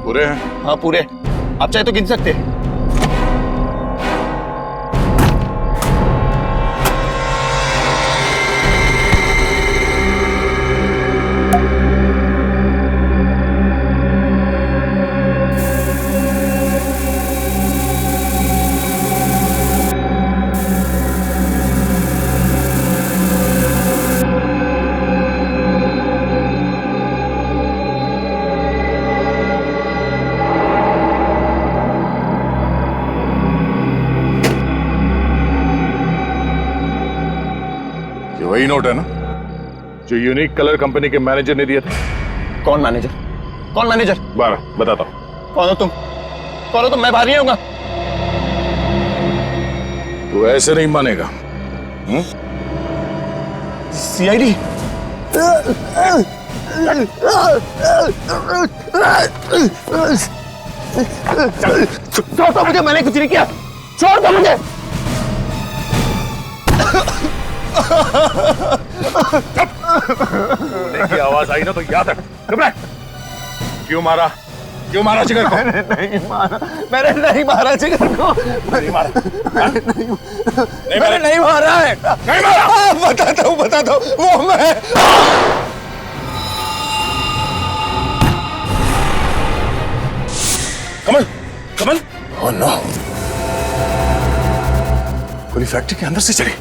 पूरे हैं? हाँ पूरे, आप चाहे तो गिन सकते हैं। वही नोट है ना जो यूनिक कलर कंपनी के मैनेजर ने दिया था? कौन मैनेजर? कौन मैनेजर? 12 बताता हूं। कौन हो तुम? कौन हो तुम? मैं बाहर नहीं आऊंगा। तू ऐसे नहीं मानेगा। सीआईडी? छोड़ दो मुझे, मैंने कुछ नहीं किया। छोड़ दो मुझे। की आवाज आई ना तो याद रख। क्यों मारा? क्यों मारा जिगर को? मैंने नहीं मारा, मैंने नहीं मारा जिगर को। नहीं मारा? मैंने नहीं मारा है। नहीं मारा? बताता हूँ, वो मैं। कमल, कमल। ओह नो, गोली फैक्ट्री के अंदर से चली।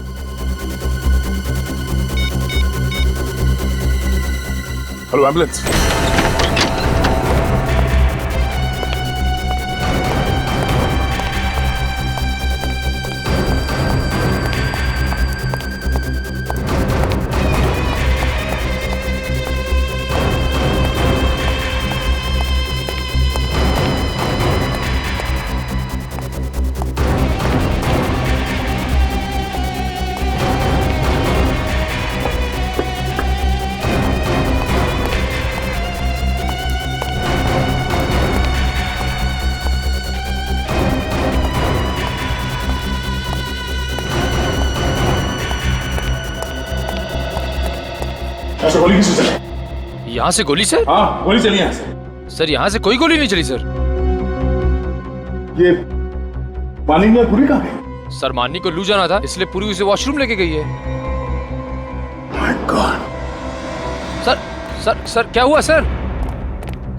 Hello ambulance. ऐसा गोली किससे चली? यहाँ से गोली सर? हाँ, गोली चली यहाँ से। सर यहाँ से कोई गोली नहीं चली सर। ये मानी पूरी कहाँ गई? सर मानी को लू जाना था, इसलिए पूरी उसे वॉशरूम लेके गई है। My God. Sir sir sir क्या हुआ सर?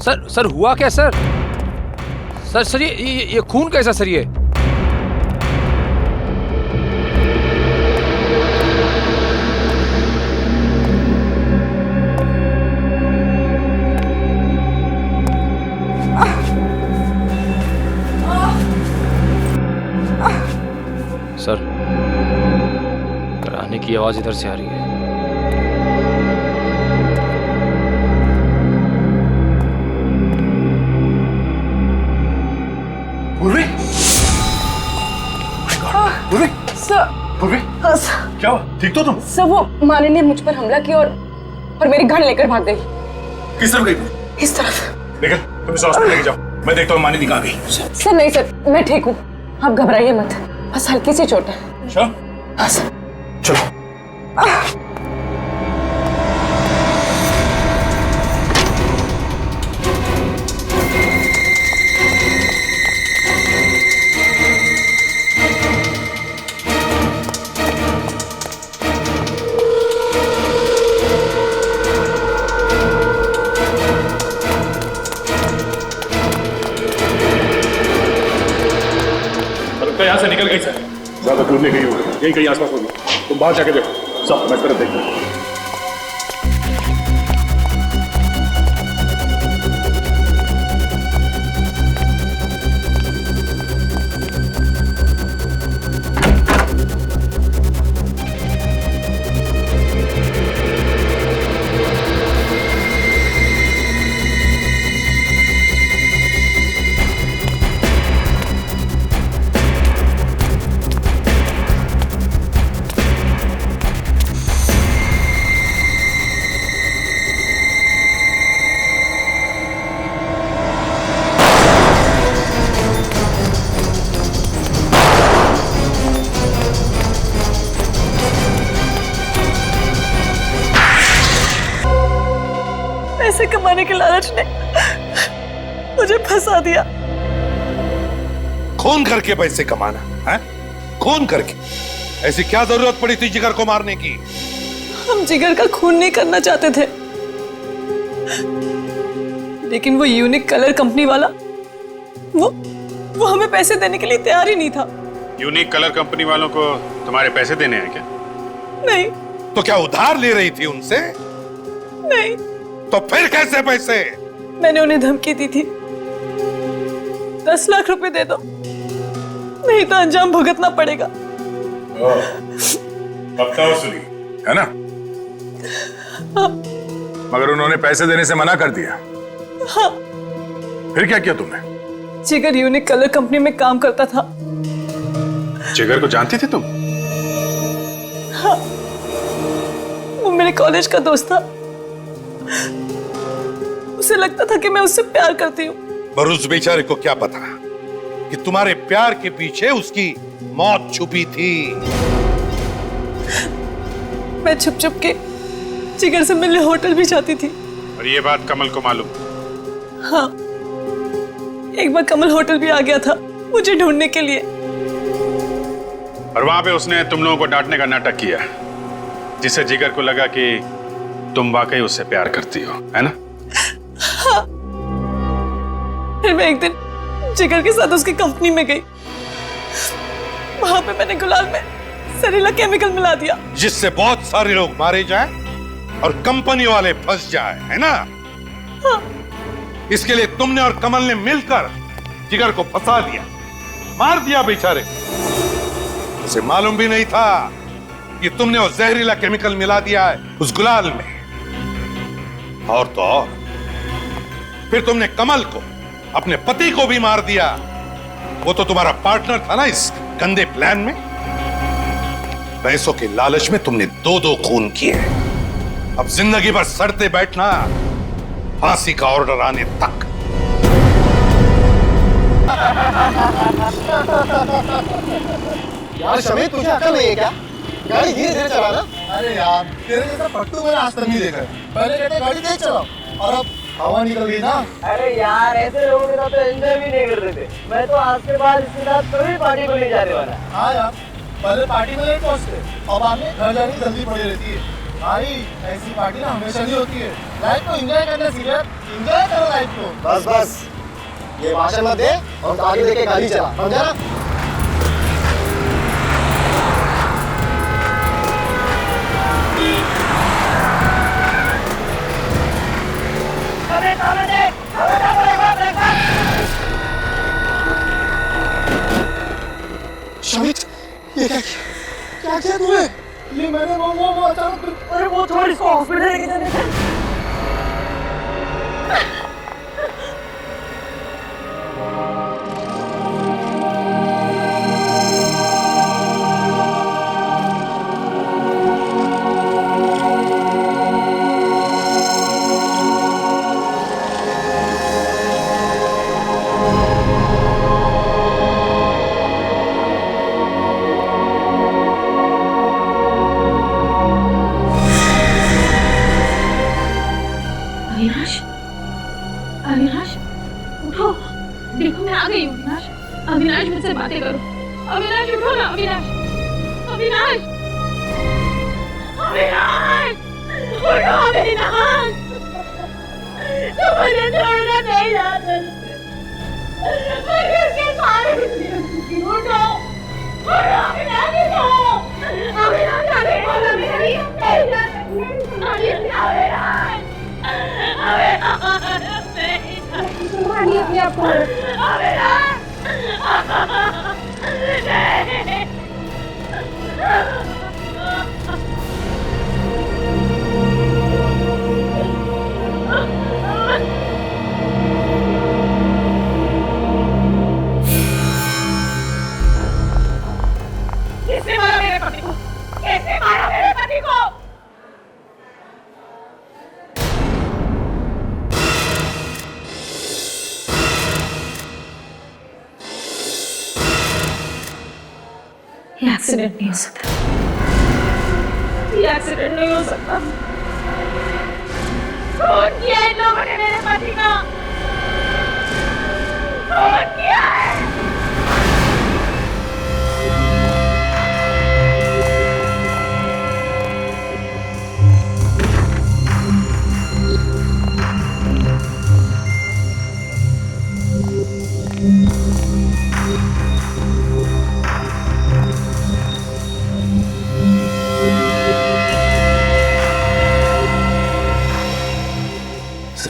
सर हुआ क्या सर? सर ये खून कैसा सर ये? सर कराने की आवाज इधर से आ रही है। पूर्वी? पूर्वी? सर। पूर्वी? हाँ सर। क्या हुआ? ठीक तो तुम? सर वो माने ने मुझ पर हमला किया और मेरी गन लेकर भाग गई। किस तरफ गई? इस तरफ। निकल, तुम इसे हॉस्पिटल लेके जाओ। मैं देखता हूँ मानी निकाल गई। सर नहीं सर, मैं ठीक हूँ, आप घबराइए मत, बस हल्की सी चोट है। अच्छा? हाँ सर। चलो। यहाँ से निकल गई सर। ज्यादा दूर नहीं गई होगी, यहीं कहीं आसपास होगी। तुम बाहर जाके देखो। सब मैं तरफ देखता हूँ। पैसे कमाने के लालच ने मुझे फंसा दिया। खून करके पैसे कमाना है? खून करके? ऐसी क्या जरूरत पड़ी थी जिगर को मारने की? हम जिगर का खून नहीं करना चाहते थे, लेकिन वो यूनिक कलर कंपनी वाला वो हमें पैसे देने के लिए तैयार ही नहीं था। यूनिक कलर कंपनी वालों को तुम्हारे पैसे देने हैं क्या? नहीं। तो क्या उधार ले रही थी उनसे? नहीं। तो फिर कैसे पैसे? मैंने उन्हें धमकी दी थी, 10 लाख रुपए दे दो, नहीं तो अंजाम भुगतना पड़ेगा। अब तो सुनी है ना? हाँ। मगर उन्होंने पैसे देने से मना कर दिया। हाँ। फिर क्या किया तुमने? जिगर यूनिक कलर कंपनी में काम करता था। जिगर को जानती थी तुम? हाँ, वो मेरे कॉलेज का दोस्त था। उसे लगता था कि मैं उससे प्यार करती हूँ। पर उस बेचारे को क्या पता कि तुम्हारे प्यार के पीछे उसकी मौत छुपी थी। मैं छुप छुप के जिगर से मिलने होटल भी जाती थी। और ये बात कमल को मालूम? हाँ, एक बार कमल होटल भी आ गया था मुझे ढूंढने के लिए। और वहां पे उसने तुम लोगों को डांटने का नाटक किया, जिससे जिगर को लगा कि तुम वाकई उससे प्यार करती हो, है ना? हाँ। फिर मैं एक दिन जिगर के साथ उसकी कंपनी में गई। वहां पे मैंने गुलाल में जहरीला केमिकल मिला दिया, जिससे बहुत सारे लोग मारे जाएं और कंपनी वाले फंस जाए, है ना? हाँ। इसके लिए तुमने और कमल ने मिलकर जिगर को फंसा दिया, मार दिया बेचारे। उसे मालूम भी नहीं था कि तुमने वो जहरीला केमिकल मिला दिया है उस गुलाल में। और तो और फिर तुमने कमल को, अपने पति को भी मार दिया। वो तो तुम्हारा पार्टनर था ना इस गंदे प्लान में। पैसों के लालच में तुमने 2-2 खून किए। अब जिंदगी भर सड़ते बैठना, फांसी का ऑर्डर आने तक। यार शमीत, तुझे अकल नहीं है क्या? गाड़ी धीरे धीरे चलाना। अरे यार, तेरे जैसा पट्टू मैंने आज तक नहीं देखा। पहले कहते गाड़ी तेज चलाओ, और अब हवा निकल गई ना। अरे यार, ऐसे लोगों के साथ तो एंजॉय भी नहीं कर रहे थे। मैं तो आज के बाद इसके साथ कभी पार्टी को नहीं जाने वाला। हाँ यार, पहले पार्टी में लेट पहुंचते और बाद में घर जाने की जल्दी पड़ी रहती है। भाई ऐसी पार्टी ना हमेशा नहीं होती है। लाइफ को एंजॉय करना सीख, एंजॉय करो लाइफ को। बस बस, ये भाषण मत दे और आगे लेके गाड़ी चला, समझा ना? शमित, ये क्या किया तूने? ये मैंने वो अचानक, अरे वो छोड़, इसको हॉस्पिटल लेके जाने थे। अविनाश, उठो, देखो मैं आ गई हूँ। अविनाश, अविनाश मुझसे बातें करो। अविनाश उठो ना, अविनाश, अविनाश, अविनाश, उठो अविनाश, तुम मुझे छोड़ना नहीं चाहते। मैं किसके सहारे जिंदगी, उठो, उठो अविनाश, उठो, अविनाश, अविनाश, कैसे मारा मेरे पति को? कैसे मारा मेरे पति को? ये एक्सीडेंट नहीं हो सकता। ये एक्सीडेंट नहीं हो सकता। खून किया इन लोगों ने मेरे पति का। खून किया है।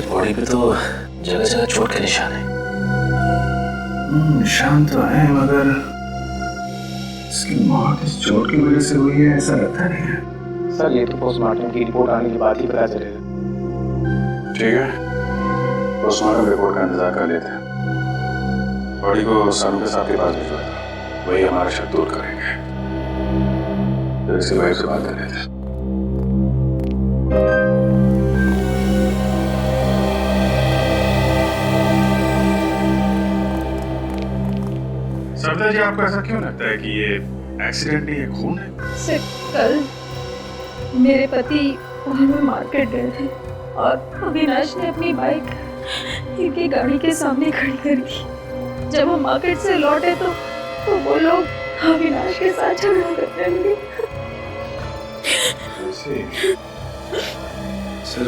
बॉडी पे तो जगह जगह चोट के निशान है। निशान तो है, मगर इसकी मौत इस चोट की वजह से हुई है ऐसा लगता नहीं है। सर ये तो पोस्टमार्टम की रिपोर्ट आने के बाद ही पता चलेगा। ठीक है, पोस्टमार्टम रिपोर्ट का इंतजार कर लेते हैं। बॉडी को सानू के साथ के पास भिजवा दो, वही हमारा शक दूर करेंगे। तो इसी वजह से बात कर लेते हैं। सरदार जी, आपको ऐसा क्यों लगता है कि ये एक्सीडेंट नहीं है, खून है? सिर्फ कल मेरे पति वहाँ मार्केट गए थे और अविनाश ने अपनी बाइक इनकी गाड़ी के सामने खड़ी कर दी। जब हम मार्केट से लौटे तो वो लोग अविनाश के साथ झगड़ा करने लगे। सर,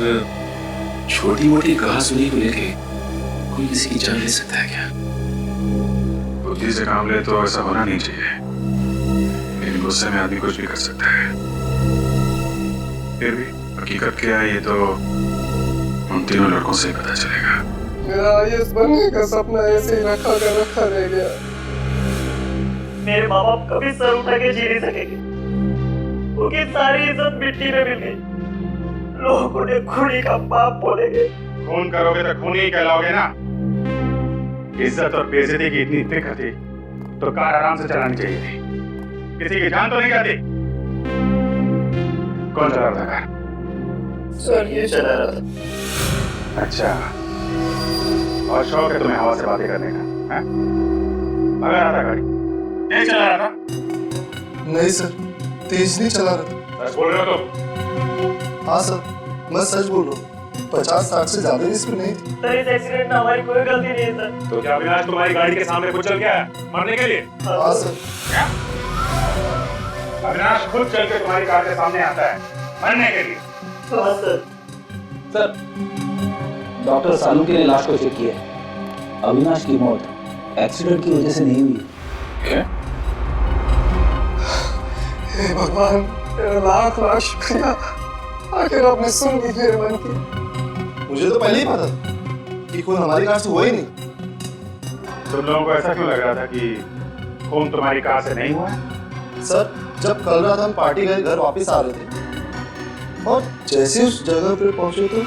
छोटी मोटी कहासुनी को लेके कोई किसी की जान ले सकता है क्या? बुद्धि से काम ले तो ऐसा होना नहीं चाहिए, लेकिन गुस्से में आदमी कुछ भी कर सकता है। फिर भी हकीकत क्या है ये तो उन तीनों लड़कों से ही पता चलेगा। मेरा आईएएस बनने का सपना ऐसे ही रखा रह गया। मेरे माँ बाप कभी सर उठा के जी नहीं सकेंगे, उनकी सारी इज्जत मिट्टी में मिल गई। लोग उन्हें खूनी का बाप बोलेंगे। खून करोगे तो खूनी ही कहलाओगे ना। इज्जत और बेइज्जती की इतनी फिक्र थी तो कार आराम से चलानी चाहिए थी, किसी की जान तो नहीं जाती। कौन चला रहा था कार? सर ये चला रहा था। अच्छा, और शौक है तुम्हें हवा से बातें करने का? हैं? भगा रहा था गाड़ी? तेज चला रहा था? नहीं सर, तेज नहीं चला रहा था। सच बोल रहे हो तुम? हाँ सर, मैं सच बोल रहा हूँ। 50-60 से ज्यादा स्पीड नहीं थी। सर इस एक्सीडेंट में हमारी कोई गलती नहीं है सर। तो क्या अविनाश तुम्हारी गाड़ी के सामने खुद चल गया मरने के लिए? हाँ सर। क्या? अविनाश खुद चल के तुम्हारी कार के सामने आता है मरने के लिए? हाँ सर। सर, डॉक्टर सालू के लाश को चेक किया। अविनाश की मौत एक्सीडेंट की वजह से नहीं हुई। क्या? हे भगवान, तेरा लाख लाख शुक्रिया, आखिर आपने सुन ली मेरे मन की। मुझे तो पहले ही पता था कि खून हमारी कार से हुआ ही नहीं। तुम लोगों को ऐसा क्यों लग रहा था कि खून तुम्हारी कार से नहीं हुआ? सर, जब कल रात हम पार्टी गए घर वापस आ रहे थे और जैसे उस जगह पे पहुंचे तो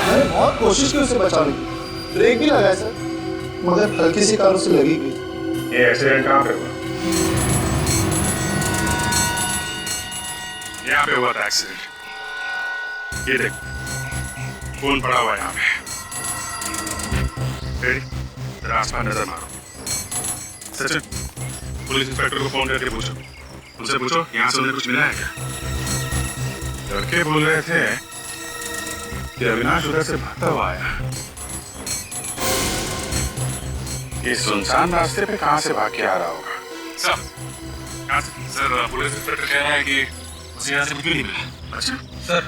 मैंने बहुत कोशिश की उसे बचाने की, ब्रेक भी लगाया सर, मगर हल्की सी कार उसे लगी गई। ये एक्सीडेंट कहाँ पे हुआ? यहाँ पे हुआ था एक्सीडेंट। ये देख, खून पड़ा हुआ है यहाँ पे। जरा आसपास नजर मारो। सचिन, पुलिस इंस्पेक्टर को फोन करके पूछो, उनसे पूछो यहाँ से उन्हें कुछ मिला है क्या? लड़के बोल रहे थे कि अविनाश उधर से भागता हुआ आया। इस सुनसान रास्ते पे कहाँ से भाग के आ रहा होगा? सर, पुलिस इंस्पेक्टर कह रहा है कि उसे यहाँ से कुछ भी नहीं मिला। अच्छा सर,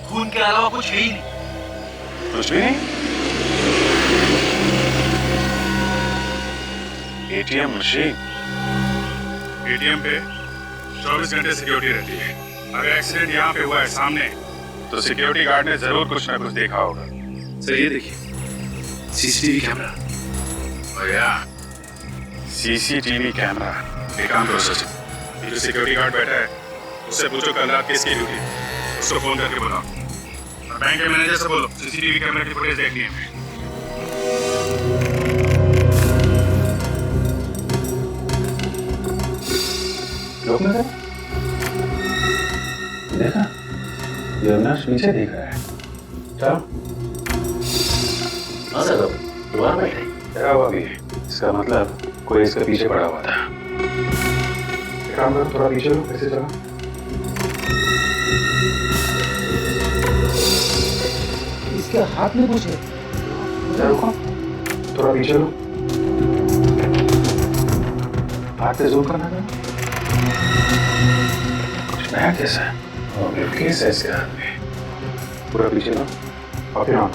खून के अलावा कुछ है ही नहीं। कुछ भी नहीं? एटीएम मशीन, एटीएम पे 24 घंटे सिक्योरिटी रहती है। अगर एक्सीडेंट यहाँ पे हुआ है सामने तो सिक्योरिटी गार्ड ने जरूर कुछ ना कुछ देखा होगा। सर ये देखिए, सीसीटीवी कैमरा। भैया, सीसीटीवी कैमरा। एक काम करो सचिन, ये जो सिक्योरिटी गार्ड बैठा है उससे पूछो कल रात किसकी ड्यूटी, उसको फोन करके बुलाओ। और बैंक के मैनेजर से बोलो सीसीटीवी कैमरा की फुटेज देखनी है। लोग नजर देखा, ये अविनाश पीछे देख रहा है। चलो हाँ सर, दोबारा बैठे क्या हुआ अभी? इसका मतलब कोई इसके पीछे पड़ा हुआ था। एक काम करो, थोड़ा पीछे लो। कैसे चला? इसके हाथ में कुछ है। रुको, थोड़ा पीछे लो। हाथ से जूम करना था। कुछ नया कैसा है? केस है इसके हाथ में। पूरा पीछे लो और फिर आंख।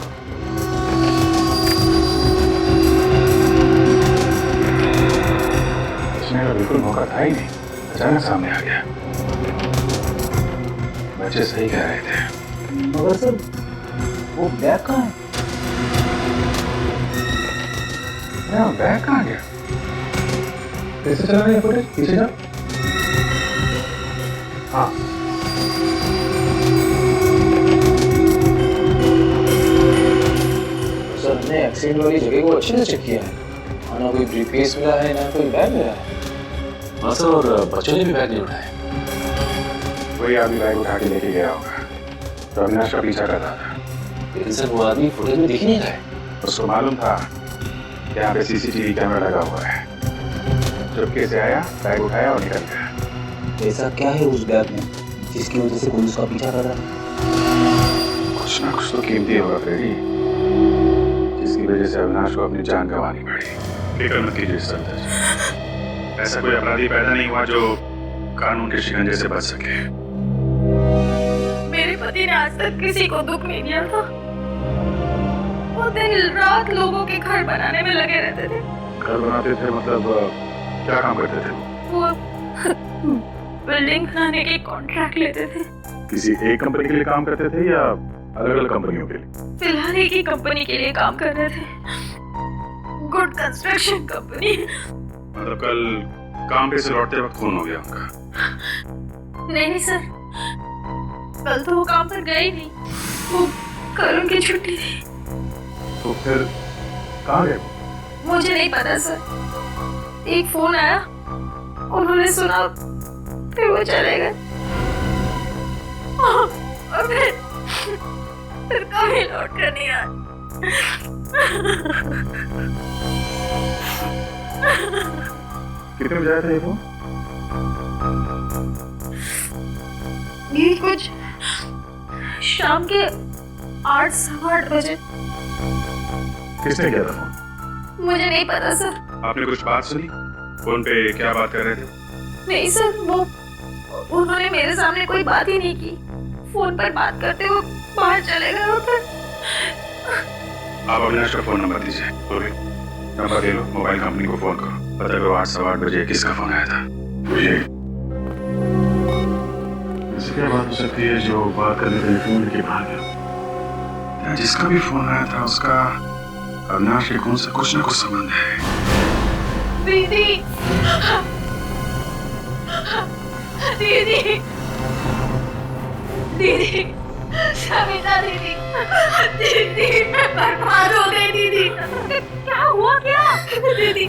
इसमें बिल्कुल मौका था ही नहीं, अचानक सामने आ गया। बच्चे सही कह रहे थे। मगर सर, वो बैग कहाँ है? बैग कहाँ गया? कैसे चला रही है फुटेज? पीछे जाओ। हाँ, सर ने एक्सीडेंट वाली जगह को अच्छे से चेक किया है। ना कोई ब्रीफकेस मिला है, ना कोई बैग मिला है। हाँ सर, और बच्चों ने भी बैग नहीं उठाया। वही आदमी बैग उठा के लेके गया होगा तो अविनाश का पीछा कर रहा था। लेकिन सर वो आदमी फुटेज में दिख ही नहीं रहा है। उसको मालूम था कि यहाँ पे सीसीटीवी कैमरा लगा हुआ है। चुपके से आया, बैग उठाया और निकल गया। ऐसा क्या है उस बैग में जिसकी वजह से पुलिस का पीछा कर रहा है? कुछ ना कुछ तो कीमती होगा फ्रेडी, जिसकी वजह से अविनाश को अपनी जान गंवानी पड़ी। फिक्र मत कीजिए सरदार, ऐसा कोई अपराधी पैदा नहीं हुआ जो कानून के शिकंजे से बच सके। मेरे पति ने आज तक किसी को दुख नहीं दिया था। वो दिन रात लोगों के घर बनाने में लगे रहते थे। घर बनाते थे मतलब क्या काम करते थे? वो बिल्डिंग बनाने के कॉन्ट्रैक्ट लेते थे। किसी एक कंपनी के लिए काम करते थे या अलग अलग कंपनियों के लिए? फिलहाल एक ही कंपनी के लिए काम कर रहे थे, गुड कंस्ट्रक्शन कंपनी। मतलब कल काम पे से लौटते वक्त खून हो गया उनका? नहीं सर, कल तो वो काम पर गए ही नहीं, वो कल उनकी छुट्टी थी। तो फिर कहाँ गए? मुझे नहीं पता सर, एक फोन आया, उन्होंने सुना, फिर वो चले गए और फिर कभी लौट कर नहीं आए। कितने बजे आया था ये फोन? ये कुछ शाम के 8 सवा 8 बजे। किसने किया था फोन? मुझे नहीं पता सर। आपने कुछ बात सुनी? फोन पे क्या बात कर रहे थे? नहीं सर, वो उन्होंने मेरे सामने कोई बात ही नहीं की। फोन पर बात करते हुए बाहर चले गए और फिर। आप अविनाश का फोन नंबर दीजिए। बोलिए, नंबर दे लो, मोबाइल कंपनी को फोन करो, पता करो 8 सवा 8 बजे किसका फोन आया था। मुझे ऐसी क्या बात हो सकती है जो बात करने के लिए फोन लेके बाहर गया? जिसका भी फोन आया था उसका अविनाश के खून से कुछ ना कुछ संबंध है। दीदी, दीदी, दीदी, सविता दीदी, दीदी, मैं बर्बाद हो गई दीदी। क्या हुआ क्या? दीदी,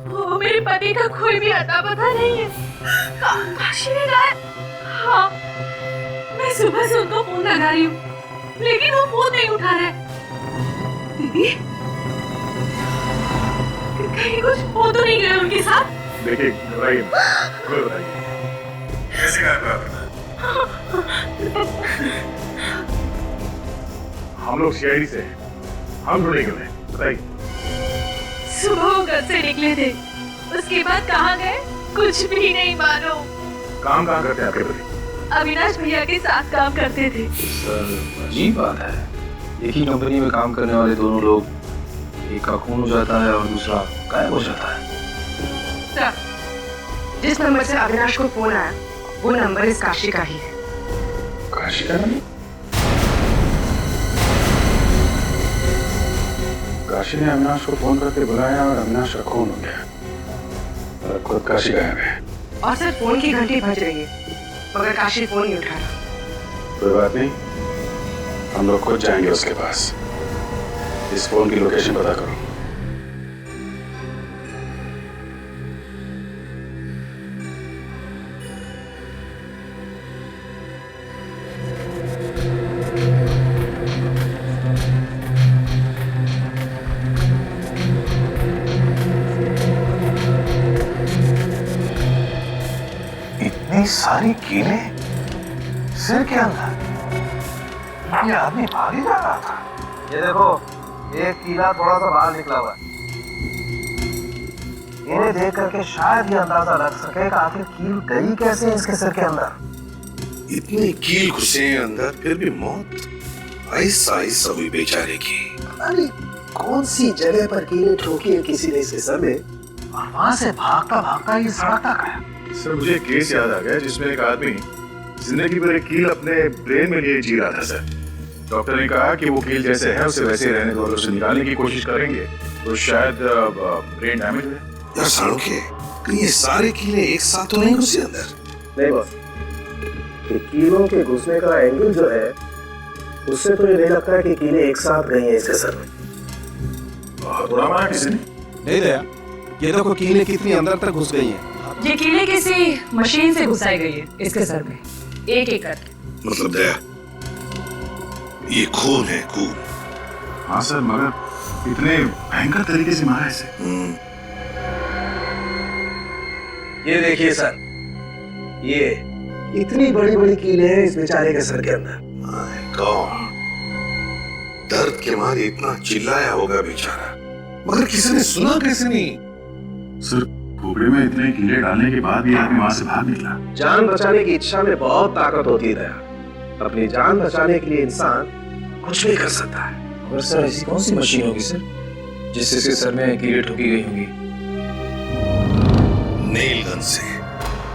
वो मेरे पति का कोई भी अता पता नहीं है। काशी में गए? हाँ, मैं सुबह से उनको फोन लगा रही हूँ, लेकिन वो फोन नहीं उठा रहे। दीदी, कहीं कुछ हो तो नहीं गया उनके साथ? देखिए, घबराइए मत, घबराइए। कैसे गायब? हम लोग सीआईडी से, हम ढूंढेंगे उन्हें, बताइए। सुबह वो घर से निकले थे, उसके बाद कहाँ गए कुछ भी नहीं मालूम। काम कहाँ करते हैं आपके पति? अविनाश भैया के साथ काम करते थे। सर अजीब बात है, एक ही कंपनी में काम करने वाले दोनों लोग, एक का खून हो जाता है और दूसरा गायब हो जाता है। सर, जिस नंबर से अविनाश को फोन आया वो नंबर इस काशी का ही है। काशी का नंबर? काशी ने अविनाश को फोन करके बुलाया और अविनाश का खून हो गया और खुद काशी गायब है। और सर फोन की घंटी बज रही है मगर काशी फोन नहीं उठा रहा। कोई बात नहीं, हम लोग खुद जाएंगे उसके पास। इस फोन की लोकेशन पता करो। इतनी सारी कीलें सिर के अंदर? ये आदमी भाग ही जा रहा था। ये देखो, एक कीला थोड़ा सा बाहर निकला हुआ है। इन्हें देख करके शायद ये अंदाजा लग सके कि आखिर कील गई कैसे है इसके सिर के अंदर। इतनी कील घुसे अंदर फिर भी मौत ऐसा ऐसा हुई बेचारे की। अरे कौन सी जगह पर कीलें ठोकी है किसी ने इसके सर में, और वहां से भागता भागता ये सड़क तक आया। सर मुझे केस याद आ गया जिसमें एक आदमी जिंदगी भर एक कील अपने ब्रेन में लिए जी रहा था सर। डॉक्टर ने कहा कि वो कील जैसे है उसे वैसे ही रहने दो, और उसे निकालने की कोशिश करेंगे तो शायद ब्रेन डैमेज हुए। यार सालुके, कहीं ये सारे कीले एक साथ तो नहीं घुसे अंदर? नहीं बॉस, ये कीलों के घुसने का एंगल जो है उससे तो ये नहीं लगता है कि कीलें एक साथ गई हैं इसके सर में। थोड़ा मारा किसी ने? नहीं दया, ये देखो कीलें कितनी अंदर तक घुस गई हैं। ये कीले किसी मशीन से घुसाई गई है इसके सर में, एक एक करके। मतलब दया, ये खून है, खून। हाँ सर, मगर इतने भयंकर तरीके से मारा इसे। ये देखिए सर, ये इतनी बड़ी बड़ी कीलें हैं इस बेचारे के सर के अंदर। कौन दर्द के मारे इतना चिल्लाया होगा बेचारा, मगर किसी ने सुना कैसे नहीं? सर, खोपड़े में इतने कीड़े डालने के बाद भी आदमी वहां से भाग निकला। जान बचाने की इच्छा में बहुत ताकत होती है दया। अपनी जान बचाने के लिए इंसान कुछ भी कर सकता है। और सर ऐसी कौन सी मशीन होगी सर जिससे इसके सर में कीड़े ठोकी गई होंगी? नेल गन से।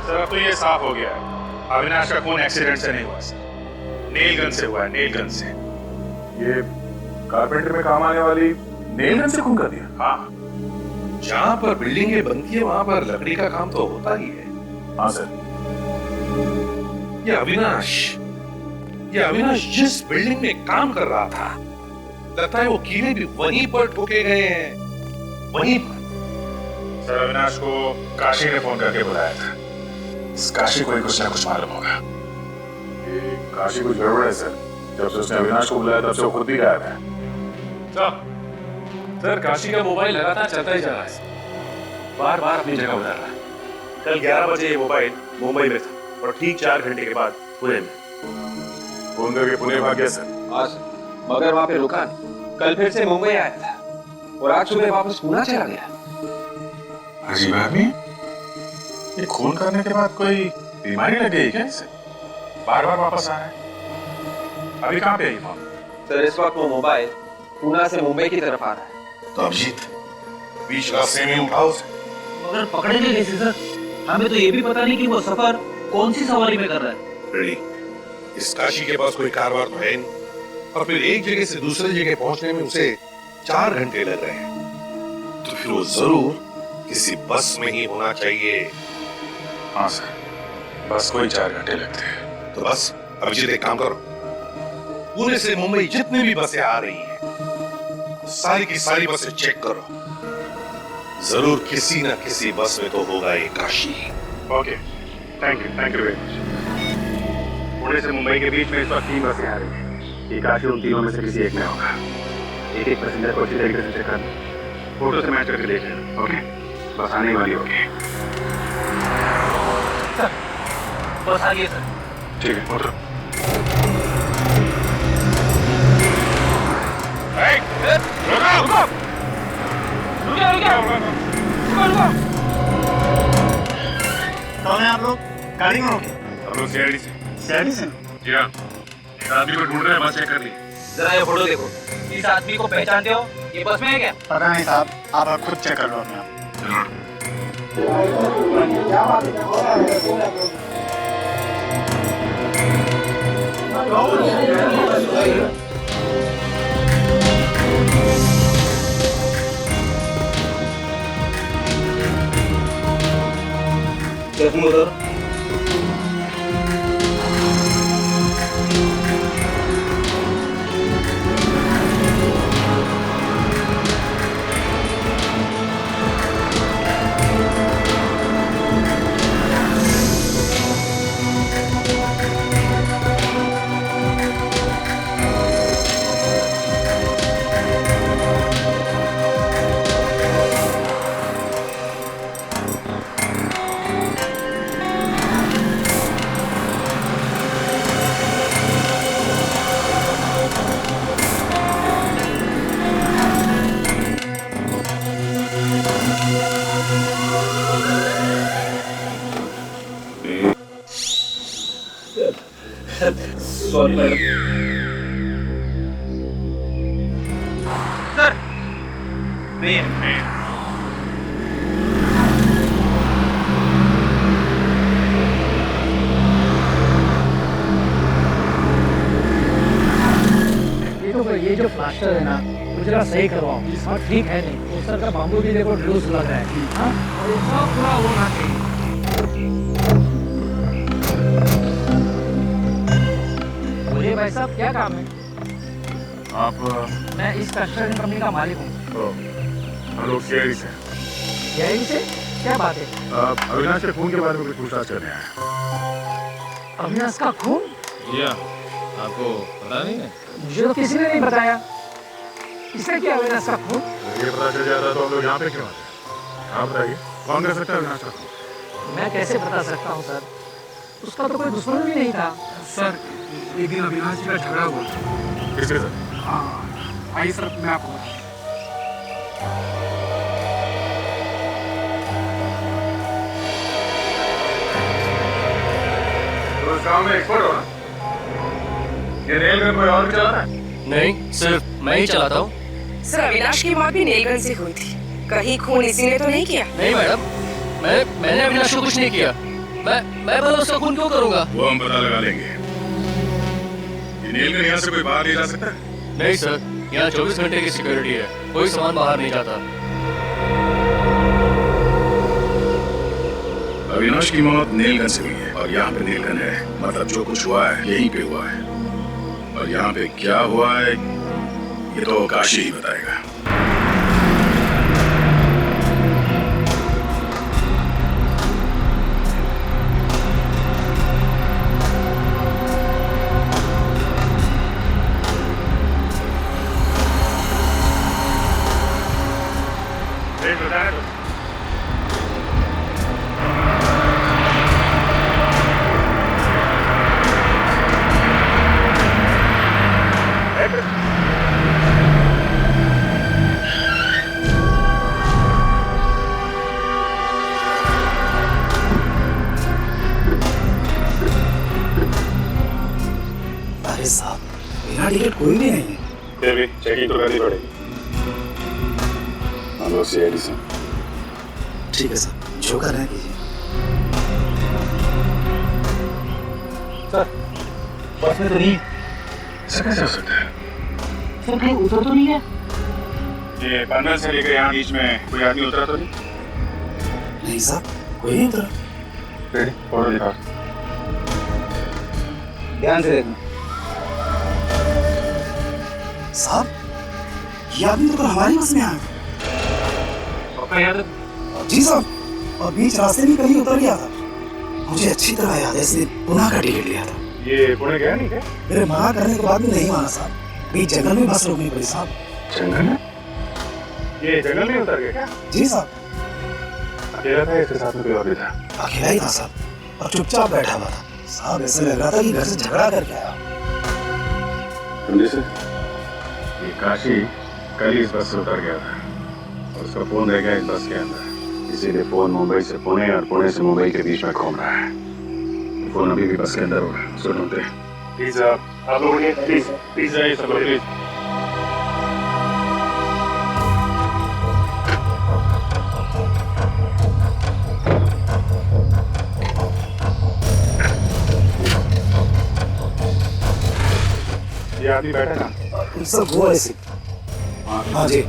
सर अब तो ये साफ हो गया है, अविनाश का खून एक्सीडेंट से नहीं हुआ सर, नेल गन से हुआ है, नेल गन से। ये कारपेंटर में काम आने वाली नेल गन से खून कर दिया? हाँ, जहां पर बिल्डिंगें बनती है वहां पर लकड़ी का काम तो होता ही है। हाँ सर। ये अविनाश जिस बिल्डिंग में काम कर रहा था, लगता है वो कीड़े भी वहीं पर ठोके गए हैं, वहीं पर। सर अविनाश को काशी ने फोन करके बुलाया था। इस काशी को ही कुछ ना कुछ मालूम होगा। ये काशी कुछ गड़बड़ है सर, जब से उसने अविनाश को बुलाया तब से वो खुद भी गायब है। सर काशी का मोबाइल लगातार चलता ही जा रहा है, बार बार अपनी जगह बदल रहा है। कल 11 बजे ये मोबाइल मुंबई में था और ठीक 4 घंटे के बाद पुणे में। फोन करके पुणे भाग गया सर। मगर वहां पे रुका नहीं, कल फिर से मुंबई आया था और आज सुबह वापस पुणे चला गया। अजीब आदमी, ये खून करने के बाद कोई बीमारी लग गई क्या इसे? बार बार वापस आ रहा है। अभी कहाँ पे है ये फोन? सर इस वक्त वो मोबाइल पुणे से मुंबई की तरफ आ रहा है। तो अभिजीत बीच रास्ते में उठाओ उसे। मगर पकड़ेंगे कैसे सर? हमें तो ये भी पता नहीं कि वो सफर कौन सी सवारी में कर रहा है। रेडी, इस काशी के पास कोई कारवार तो है नहीं, और फिर एक जगह से दूसरी जगह पहुंचने में उसे 4 घंटे लग रहे हैं, तो फिर वो जरूर किसी बस में ही होना चाहिए। हाँ सर, बस को ही 4 घंटे लगते हैं। तो बस अभिजीत एक काम करो, पुणे से मुंबई जितनी भी बसें आ रही हैं, सारी की सारी बसें चेक करो, जरूर किसी न किसी बस में तो होगा ये Kashi. Okay, thank you very much. Pune से मुंबई के बीच में इस वक्त 3 बसें आ रही हैं। ये काशी उन तीनों में से किसी एक में होगा। एक पैसेंजर को अच्छी तरीके से चेक करना, फोटो से मैच करके देख लेना। ओके, बस आने वाली होगी। सर बस आ गई सर। ठीक है, उतरो। कौन है आप लोग? गाड़ी में हो क्या? हम लोग सीआईडी से। सीआईडी से? जी हाँ, एक आदमी को ढूंढ रहे हैं, बस चेक कर ली। जरा ये फोटो देखो, इस आदमी को पहचानते हो? ये बस में है क्या? पता नहीं साहब, आप खुद चेक कर लो अपने आप। उधर सॉरी मैडम। सर ये जो प्लास्टर है ना, वो जरा सही करवाओ। हाँ ठीक है, नहीं वो सर का बाम्बू भी देखो लूज लग रहा है। हाँ, और ये सब पूरा होना चाहिए। बोलिए भाई साहब, क्या काम है? आप? मैं इस कंस्ट्रक्शन कंपनी का मालिक हूँ। हम लोग सीआईडी से। सीआईडी से? क्या बात है? अविनाश के खून के बारे में कुछ पूछताछ करने आए। अविनाश का खून? जी हाँ, आपको पता नहीं है? मुझे तो किसी ने नहीं बताया। किसने किया अविनाश का खून? ये पता चल जाता तो हम लोग यहाँ पे क्यों आते? आप बताइए, कौन कर सकता है अविनाश का खून? मैं कैसे बता सकता हूँ सर? उसका तो कोई दुश्मन भी नहीं था। सर एक दिन अविनाश जी का झगड़ा हुआ। किसके साथ? हाँ आइए सर मैं आपको तो इस गाँव में एक्सपर्ट हो ना? ये नेल गन कोई और भी चलाता है? नहीं, सिर्फ मैं ही चलाता हूँ। सर अविनाश की मौत भी नेल गन से हुई थी, कहीं खून इसी ने तो नहीं किया? नहीं मैडम, मैंने अविनाश को कुछ नहीं किया। मैं भला उसका खून क्यों करूँगा? वो हम पता लगा लेंगे। ये नेल गन यहाँ से कोई बाहर ले जा सकता है? नहीं सर, यहाँ 24 घंटे की सिक्योरिटी है, कोई सामान बाहर नहीं जाता। अविनाश की मौत नेल गन से हुई है और यहाँ पे नेल गन है, मतलब जो कुछ हुआ है यहीं पे हुआ है। और यहाँ पे क्या हुआ है ये तो काशी ही बताएगा। साहब बिना टिकट कोई भी नहीं है। फिर भी चेकिंग तो करनी पड़ेगी। हम लोग सीआईडी से। ठीक है सर, जो कर रहे हैं कीजिए। सर बस में तो नहीं। ऐसा कैसे हो सकता है? सर कहीं उतर तो नहीं है? ये पनवेल से लेकर यहाँ बीच में कोई आदमी उतरा तो नहीं? नहीं साहब, कोई नहीं उतरा। फोटो दिखा। ध्यान से देखना। साहब ये आदमी तो हमारी बस में आया। पक्का याद है? जी साहब, और बीच रास्ते में कहीं उतर गया था। मुझे अच्छी तरह याद है, इसलिए पुणे का टिकट लिया था। ये पुणे गया नहीं क्या? मेरे मना करने के बाद भी नहीं माना साहब। बीच जंगल में बस रोकनी पड़ी साहब। जंगल में? ये जंगल में उतर गया क्या? जी साहब। अकेला था, इसके साथ में कोई और भी था? अकेला ही था साहब, और चुपचाप बैठा हुआ था साहब। ऐसा लग रहा था कि घर से झगड़ा करके आया। समझे सर, ये काशी कल ही इस बस से उतर गया था और उसका फोन रह गया इस बस के अंदर। इसीलिए फोन मुंबई से पुणे और पुणे से मुंबई के बीच में घूम रहा है। फोन अभी भी बस के अंदर होगा, उसको ढूंढते हैं। प्लीज आप लोग प्लीज जाइए सब लोग प्लीज। ये आदमी बैठा ना? सब वो ऐसे। हाँ जी।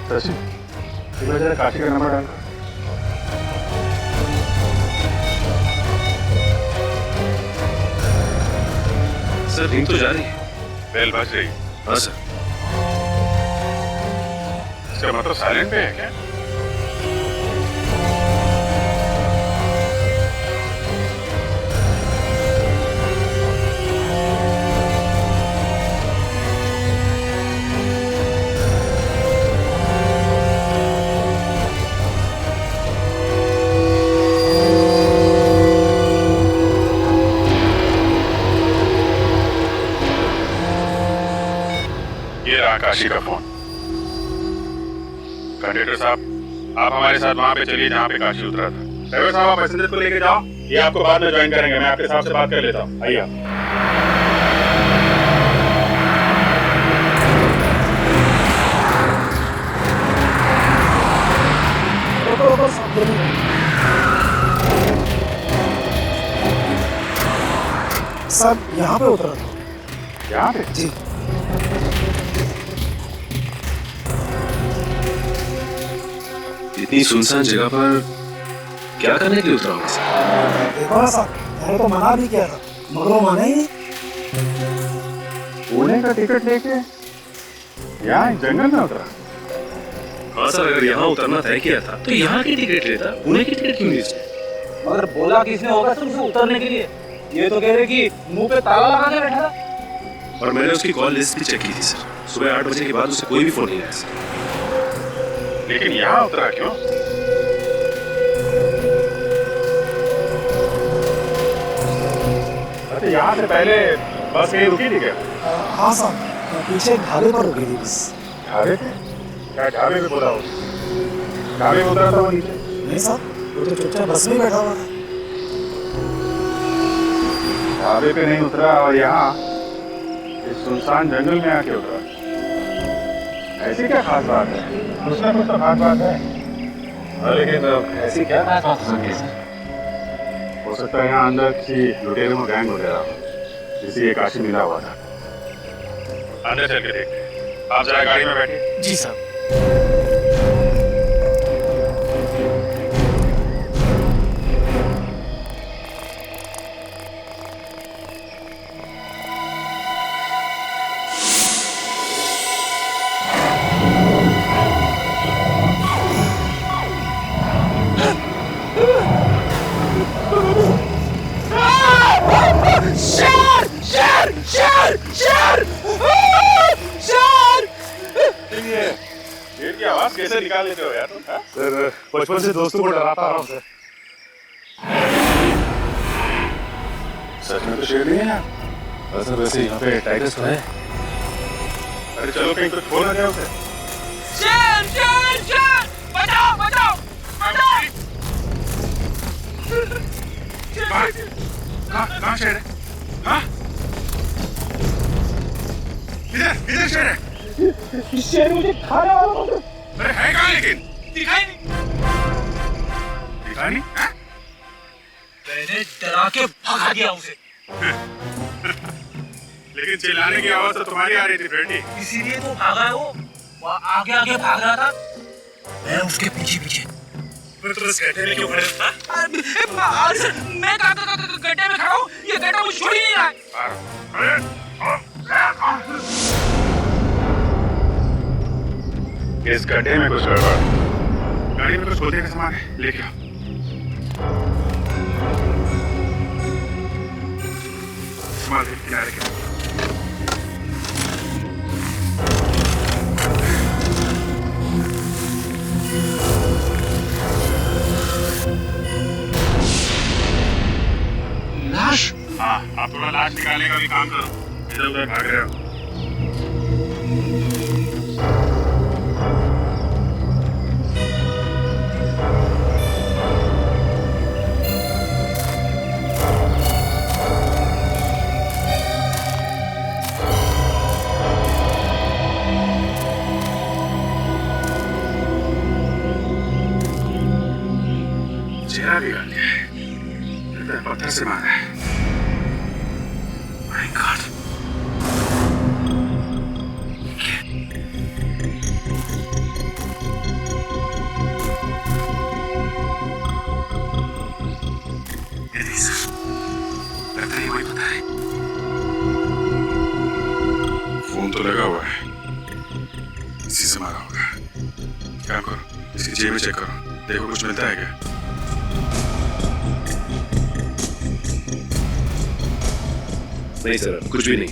सचिन, जरा काशी का नंबर डाल। सर रिंग तो जा रही है। बेल बज रही। हाँ सर। इसका मतलब साइलेंट पे है क्या? काशी का फोन। कंडक्टर साहब, आप हमारे साथ वहां पे चलिए जहाँ पे काशी उतरा था। ड्राइवर साहब, आप पैसेंजर को लेके जाओ, ये आपको बाद में ज्वाइन करेंगे। मैं आपके साहब से बात कर लेता हूँ। आइए आप। सब यहाँ पे उतरा था। यहाँ पे? जी। इतनी सुनसान जगह पर क्या करने के लिए उतरा हूँ? देखो ना साहब, मैंने तो मना भी किया था मगर वो माने ही नहीं। पुणे का टिकट लेके यहाँ जंगल में उतरा? हाँ सर, अगर यहाँ उतरना तय किया था तो यहाँ की टिकट लेता, पुणे की टिकट क्यों ली? मगर बोला किसने होगा सिर्फ उतरने के लिए? ये तो कह रहे कि मुंह पे ताला लगा के बैठा था। और मैंने उसकी कॉल लिस्ट भी चेक की थी सर। सुबह 8 बजे के बाद उसे कोई भी फोन नहीं आया सर। लेकिन यहाँ उतरा क्यों? अच्छा, यहाँ से पहले बस कहीं रुकी थी क्या? हाँ साहब, पीछे एक ढाबे पर रुकी थी बस। ढाबे पे? क्या ढाबे पे बोला हो? ढाबे पे उतरा था वो नीचे? नहीं साहब, वो तो चुपचाप बस में बैठा हुआ था। ढाबे पे नहीं उतरा और यहाँ इस सुनसान जंगल में आके उतरा। ऐसी क्या खास बात है? कुछ ना कुछ तो खास बात है। हाँ, लेकिन ऐसी क्या खास बात हो सकती है सर? हो सकता है यहाँ अंदर किसी लुटेरों में गैंग वगैरह हो, जिसे ये काशी मिला हुआ था। अंदर चल के देखते हैं। आप जरा गाड़ी में बैठिए। जी साहब। शेर! शेर! शेर! शेर! शेर! शेर की आवाज कैसे निकाल लेते हो यार तुम? सर, बचपन से दोस्तों को डराता रहा हूं सर। सच में तो शेर नहीं है यार। सर वैसे यहाँ पे टाइगर्स तो है। अरे चलो कहीं कुछ खो ना जाए उसे। शेर! शेर! शेर! बचाओ! बचाओ! बचाओ! कहाँ शेर है? हाँ? इधर शेर है। शेर मुझे खाने वाला बोल। अरे है कहाँ लेकिन? दिखाई नहीं। दिखा नहीं? हाँ? मैंने डरा के भगा दिया उसे। लेकिन चिल्लाने की आवाज तो तुम्हारी आ रही थी फ्रेंडी। इसीलिए तो भागा है वो आगे आगे भाग रहा था, मैं उसके पीछे पीछे। फिर तुम इस गड्ढे में क्यों खड़े हो? मैं गड्ढे में खड़ा हूँ, ये गड्ढा मुझे छोड़ ही नहीं रहा है। इस गड्ढे में कुछ गड़बड़। गाड़ी में कुछ खोलने का सामान है, लेके आओ। सामान किनारे के। लाश? हाँ, आप थोड़ा लाश निकालने का भी काम करो। इधर उधर भाग रहे हो। चेहरा भी गल गया है। पत्थर से मारा है। My God. लगता है वही पता है। फोन तो लगा हुआ है, इसी से मारा होगा। काम करो, इसकी जेब में चेक करो, देखो कुछ मिलता है क्या। नहीं सर, कुछ भी नहीं।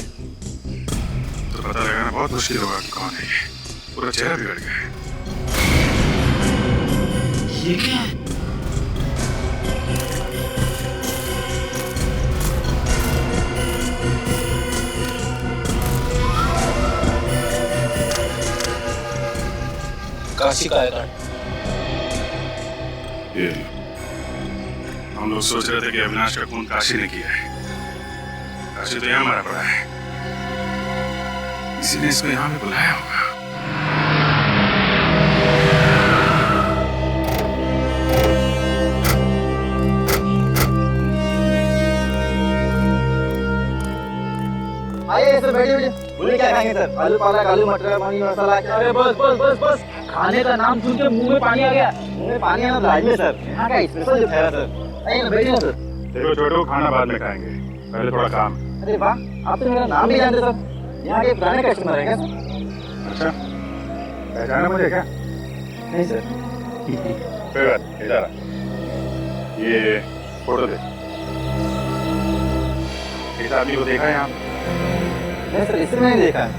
तो पता लगाना बहुत मुश्किल होगा कि कौन है ये। पूरा चेहरा बिगड़ गया है। ये क्या है? काशी का है कार्ड। ये हम लोग सोच रहे थे कि अविनाश का खून काशी ने किया है। काशी तो यहाँ मारा पड़ा है, इसी ने इसको यहाँ पे बुलाया होगा। आइए सर, बैठिए बैठिए। बोलिए क्या खाएंगे सर? आलू पालक, आलू मटर, पानी मसाला। अरे बस बस बस बस, खाने का नाम सुन के मुंह में पानी आ गया। मुंह में पानी आना लाजमी सर, यहाँ का स्पेशल जो ठहरा सर। आइए ना, बैठिए ना सर। देखो छोटू, खाना बाद में खाएंगे, पहले थोड़ा काम। अरे वाह, आप तो मेरा नाम भी जानते सर। यहाँ के पुराने कस्टमर है क्या सर? अच्छा, पहचाना मुझे क्या? नहीं सर। कोई बात, इधर आ। ये फोटो दे। इस आदमी को देखा है यहाँ? नहीं सर, इसे नहीं देखा है।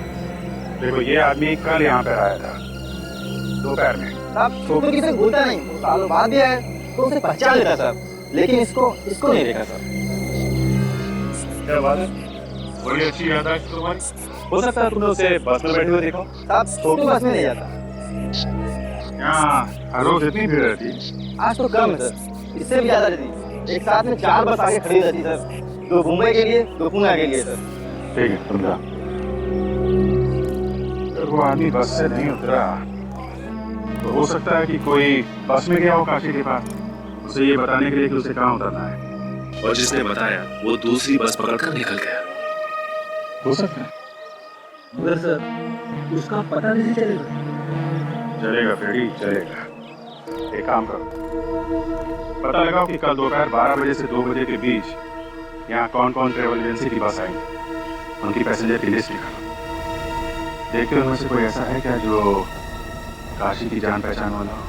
देखो, ये आदमी कल यहाँ पे आया था दोपहर में। साहब छोटू किसे भूलता नहीं, वो सालों बाद भी आया तो उसे पहचान लेता सर, लेकिन इसको नहीं देखा सर। क्या बात है? बड़ी अच्छी याददाश्त तुम्हारी। हो सकता है तुमने उसे बस में बैठे हुए देखो। साहब छोटू बस में नहीं जाता। यहाँ हर रोज इतनी भीड़ रहती है? आज तो कम है सर, इससे भी ज्यादा रहती। एक साथ में 4 बस आगे खड़ी रहती सर, 2 मुंबई के लिए 2 पुणे के लिए सर। ठीक है, तुम जाओ। अगर वो आदमी बस से नहीं उतरा तो हो सकता है कि कोई बस में गया हो काशी के पास, उसे ये बताने के लिए कि उसे कहाँ उतरना है। और जिसने बताया वो दूसरी बस पकड़कर निकल गया। हो सकता है। मगर सर उसका पता नहीं चलेगा। चलेगा फ्रेडी, चलेगा। एक काम करो, पता लगाओ कि कल दोपहर 12 बजे से 2 बजे के बीच यहाँ कौन कौन ट्रेवल एजेंसी की बस आई, उनकी पैसेंजर की लिस्ट निकालो। देखते हो उनमें से कोई ऐसा है क्या जो काशी की जान पहचान वाला हो?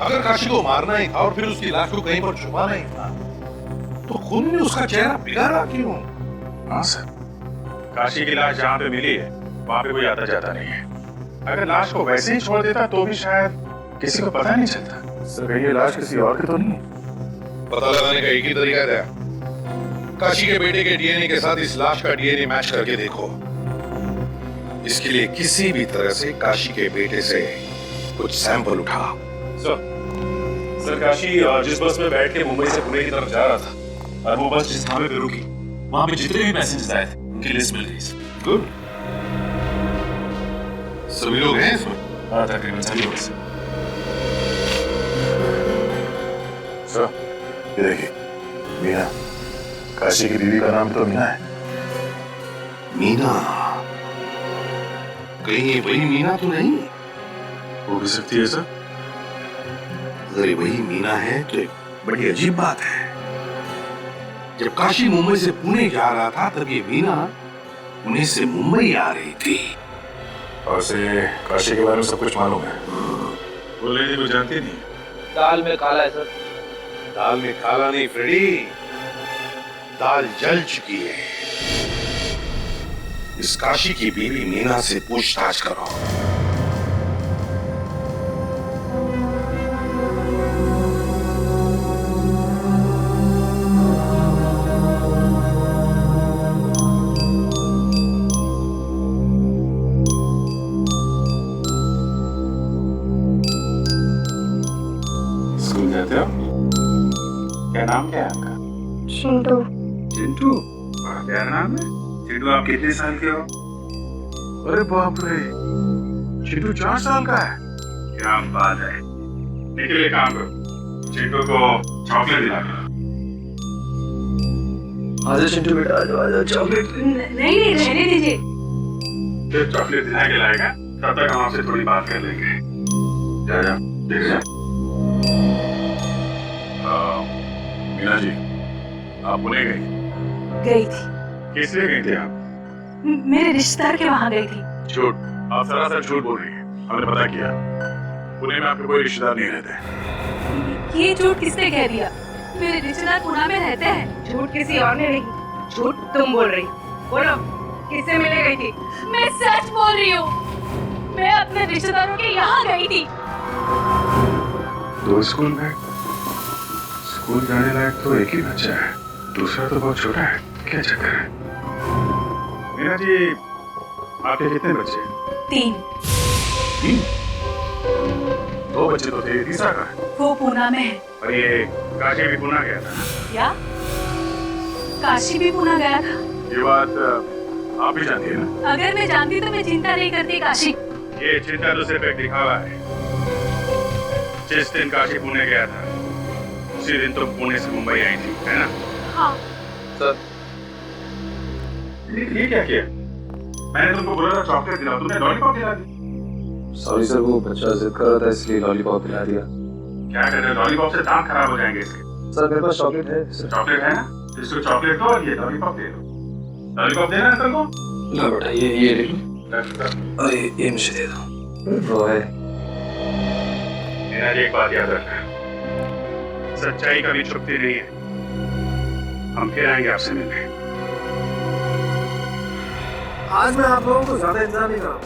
अगर काशी को मारना ही था और फिर उसकी लाश को कहीं पर छुपाना ही था, तो खून ने उसका चेहरा बिगाड़ा क्यों? हाँ सर, काशी की लाश जहाँ पे मिली है वहाँ पे कोई आता जाता नहीं है। अगर लाश को वैसे ही छोड़ देता तो भी शायद किसी को पता नहीं चलता। सर, ये लाश किसी और की तो नहीं? पता लगाने का एक ही तरीका था, काशी के बेटे के डीएनए के साथ इस लाश का डीएनए मैच करके देखो। इसके लिए किसी भी तरह से काशी के बेटे से कुछ सैंपल उठाओ। सर काशी जिस बस में बैठ के मुंबई से पुणे की तरफ जा रहा था और वो बस जिस थामे पे रुकी, वहां पे जितने भी पैसेंजर्स आए थे उनकी लिस्ट मिल गई। गुड, सभी लोग हैं इसमें? हाँ, तकरीबन सभी लोग। सर, ये देखिए, मीना, काशी की बीवी का नाम तो मीना है। मीना? कहीं ये वही मीना तो नहीं? हो भी सकती है सर। अगर वही मीना है तो एक बड़ी अजीब बात है। जब काशी मुंबई से पुणे जा रहा था तब ये मीना पुणे से मुंबई आ रही थी। और से काशी के बारे में सब कुछ मालूम है? वो लेडी को जानती नहीं? दाल में काला है सर। दाल में काला नहीं फ्रेडी, दाल जल चुकी है। इस काशी की बीवी मीना से पूछताछ करो। स्कूल जाते हो? क्या नाम क्या है आपका? चिंटू। चिंटू? क्या नाम है? चिंटू, आप कितने साल के हो? अरे बाप रे, चिंटू 4 साल का है। क्या बात है। निकल, एक काम करो, चिंटू को चॉकलेट दिला दो। आजा चिंटू बेटा, आजा चॉकलेट। नहीं, रहने दीजिए। फिर चॉकलेट दिला के लाएगा, तब तक हम आपसे थोड़ी बात कर लेंगे। जा जा, देख जा। मीना जी, आप पुणे गई थी। किस लिए गई थी आप? मेरे रिश्तेदार के वहाँ गई थी। झूठ, आप सरासर झूठ बोल रही हैं। हमने पता किया, पुणे में आपके कोई रिश्तेदार नहीं रहते। ये झूठ किसने कह दिया? मेरे रिश्तेदार पुणे में रहते हैं। झूठ किसी और ने नहीं, झूठ तुम बोल रही। बोलो, किससे मिलने गई थी? मैं सच बोल रही हूँ, मैं अपने रिश्तेदारों के यहाँ गई थी। 2 स्कूल में? स्कूल जाने लायक तो एक ही बच्चा है, दूसरा तो बहुत छोटा है। क्या चक्कर है? मीना जी, आपके कितने बच्चे? 3। 3? 2 बच्चे तो थे, तीसरा कहाँ है? वो पुणे में है। और ये काशी भी पुणे गया था? क्या? काशी भी पुणे गया था? ये बात आप भी जानती है ना? अगर मैं जानती तो मैं चिंता नहीं करती काशी। ये चिंता तो सिर्फ एक दिखावा है। जिस दिन काशी पुणे गया था उसी दिन तुम पुणे से मुंबई आई थी, है ना? हाँ। सर, ये क्या किया? मैंने तुमको बोला था चॉकलेट दिलाओ, तुमने लॉलीपॉप दिला दी। सॉरी सर, वो बच्चा जिद कर रहा था इसलिए लॉलीपॉप दिला दिया। क्या कर रहे हो? लॉलीपॉप से दांत खराब हो जाएंगे इसके। सर मेरे पास चॉकलेट है। चॉकलेट है ना? इसको चॉकलेट दो और ये लॉलीपॉप दे दो। लॉलीपॉप देना अंकल को? ला बेटा, ये ले लो। अरे ये मुझे दे दो। वो है। मीना जी, एक बात याद रखना, सच्चाई कभी छुपती नहीं है। हम फिर आएंगे आपसे मिलने। आज मैं आप लोगों को ज्यादा इंतजार नहीं करूंगा,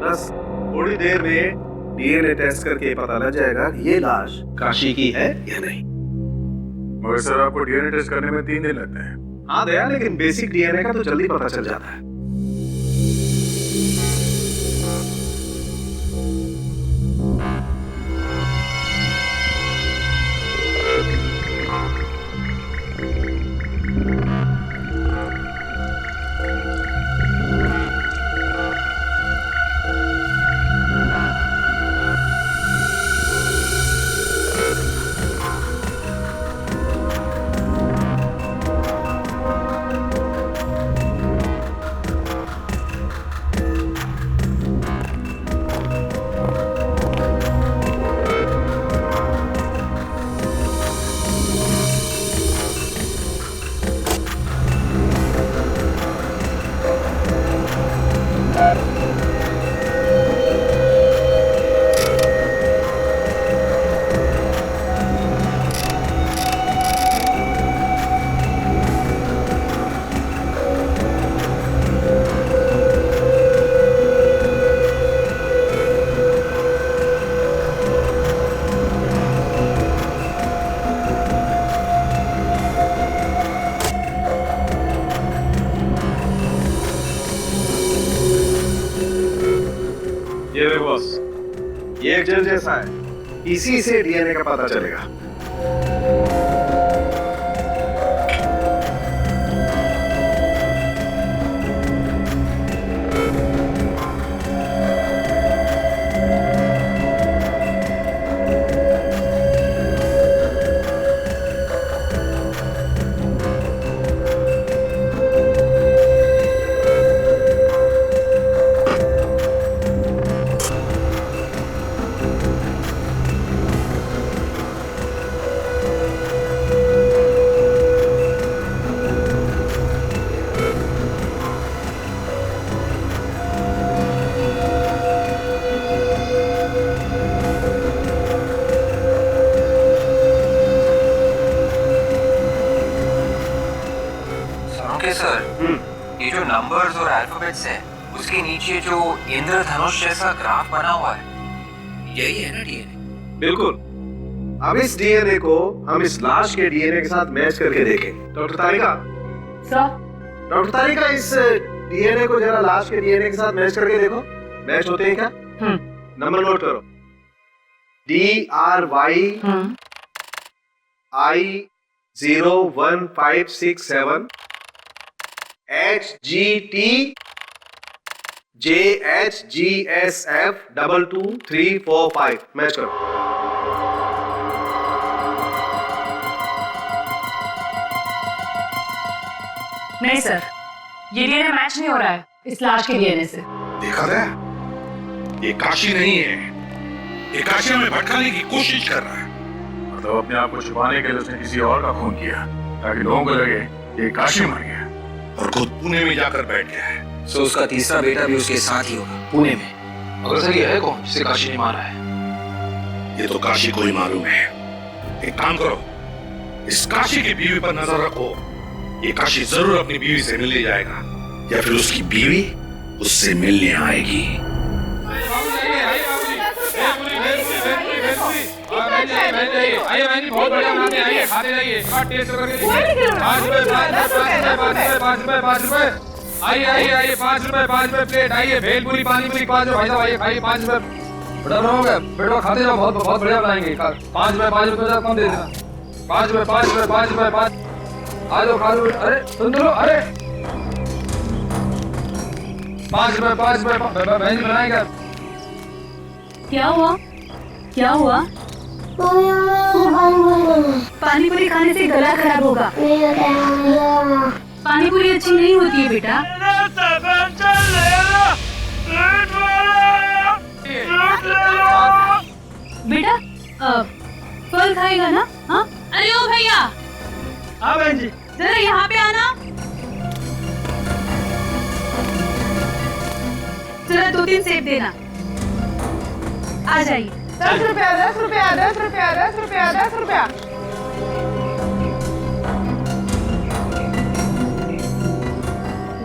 बस थोड़ी देर में डीएनए टेस्ट करके पता लग जाएगा कि ये लाश काशी की है या नहीं। मगर सर आपको डीएनए टेस्ट करने में 3 दिन लगते हैं। हाँ दया, लेकिन बेसिक डीएनए का तो जल्दी पता चल जाता है। ये देखो बॉस, ये एक जेल जैसा है, इसी से डीएनए का पता चलेगा। सर, ये जो नंबर्स और अल्फाबेट्स है, उसके नीचे जो इंद्रधनुष जैसा ग्राफ बना हुआ है, यही है ना डीएनए? बिल्कुल। अब इस डीएनए को हम इस लाश के डीएनए के साथ मैच करके देखें। डॉक्टर तारिका, डॉक्टर तारिका, इस डीएनए को जरा लाश के डीएनए के साथ मैच करके देखो, मैच होते हैं क्या? नंबर नोट करो, DRY I01567 HGT JHGSF 22345 match करो। नहीं सर, ये डीएनए मैच नहीं हो रहा है इस लाश के डीएनए से। देखा गया, ये काशी नहीं है, ये काशी में भटकाने की कोशिश कर रहा है। मतलब अपने आप को छुपाने के लिए उसने किसी और का खून किया ताकि लोगों को लगे ये काशी मर गया और खुद पुणे में जाकर बैठ गया है। सो उसका तीसरा बेटा भी उसके साथ ही होगा पुणे में। मगर सर ये है कौन जिसे काशी ने मारा है? ये तो काशी को ही मालूम है। एक काम करो, इस काशी की बीवी पर नजर रखो। ये काशी जरूर अपनी बीवी से मिलने जाएगा या फिर उसकी बीवी उससे मिलने आएगी। आइए बहन जी, बहुत बढ़िया बनाते हैं, आइए खाते जाइए, टेस्ट करके देखिए। 5 रुपए 5 रुपए, आइए आइए आइए, 5 रुपए प्लेट, आइए भेलपुरी पानीपुरी 5 रुपए, भाई साहब आइए खाइए 5 रुपए। बड़ा हो गया बेटा, खाते जाओ, बहुत बहुत बढ़िया बनाएंगे। 5 रुपए कम दे देना। 5 रुपए 5 आ जाओ खा लो। अरे सुन तो लो, अरे 5 रुपए बहन जी बनाएगा। क्या हुआ? क्या हुआ? पानी पूरी खाने से गला खराब होगा। पानी पूरी अच्छी नहीं होती है बेटा। बेटा फल खाएगा ना? हाँ? अरे ओ भैया, हाँ बहन जी, जरा यहाँ पे आना। जरा 2-3 सेब देना। आ जाइए। 10 रुपया 10 रुपया 10 रुपया 10 रुपया 10 रुपया।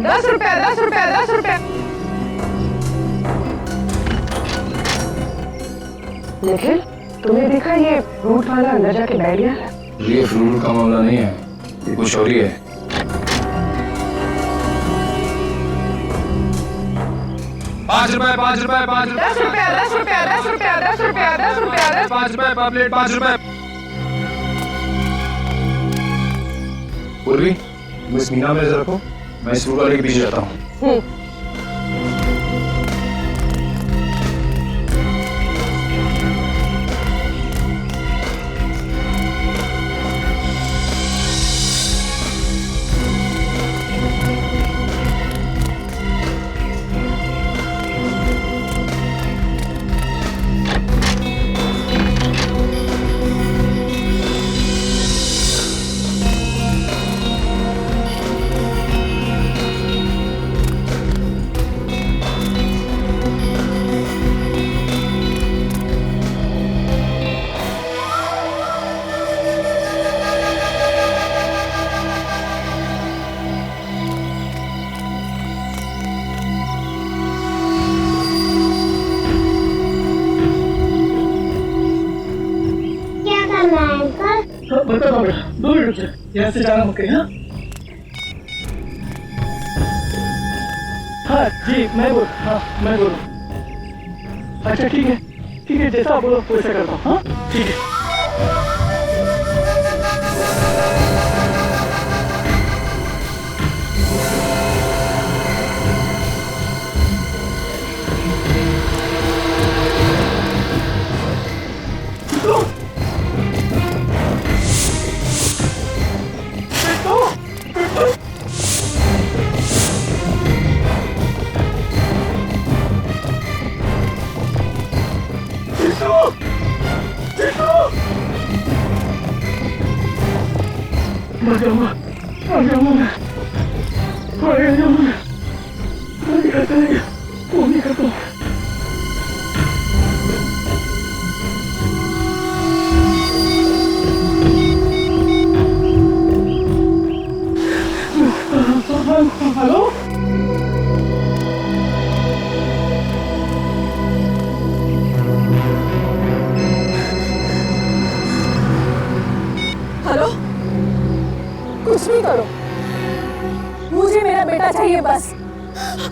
10 रुपया 10 रुपया 10 रुपया। निखिल, तुम्हें दिखा ये फ्रूट वाला अंदर जाके बैठ गया? ये फ्रूट का मामला नहीं है, ये कुछ और ही है। ₹5 ₹5 ₹5 10 रुपया 10 रुपया 10 रुपया 10 रुपया 10 रुपया 10 ₹5 पर प्लेट ₹5। पूर्वी, तुम इस मीना में नजर रखो, मैं इस फ्रूट वाले के पीछे जाता हूँ। बता बेटा, 2 मिनट से यहाँ से जाना मुझे। हाँ जी, मैं बोल। अच्छा ठीक है, जैसा आप बोलो वैसा करता हूँ। हाँ ठीक है। हेलो हेलो, कुछ भी करो, मुझे मेरा बेटा चाहिए बस।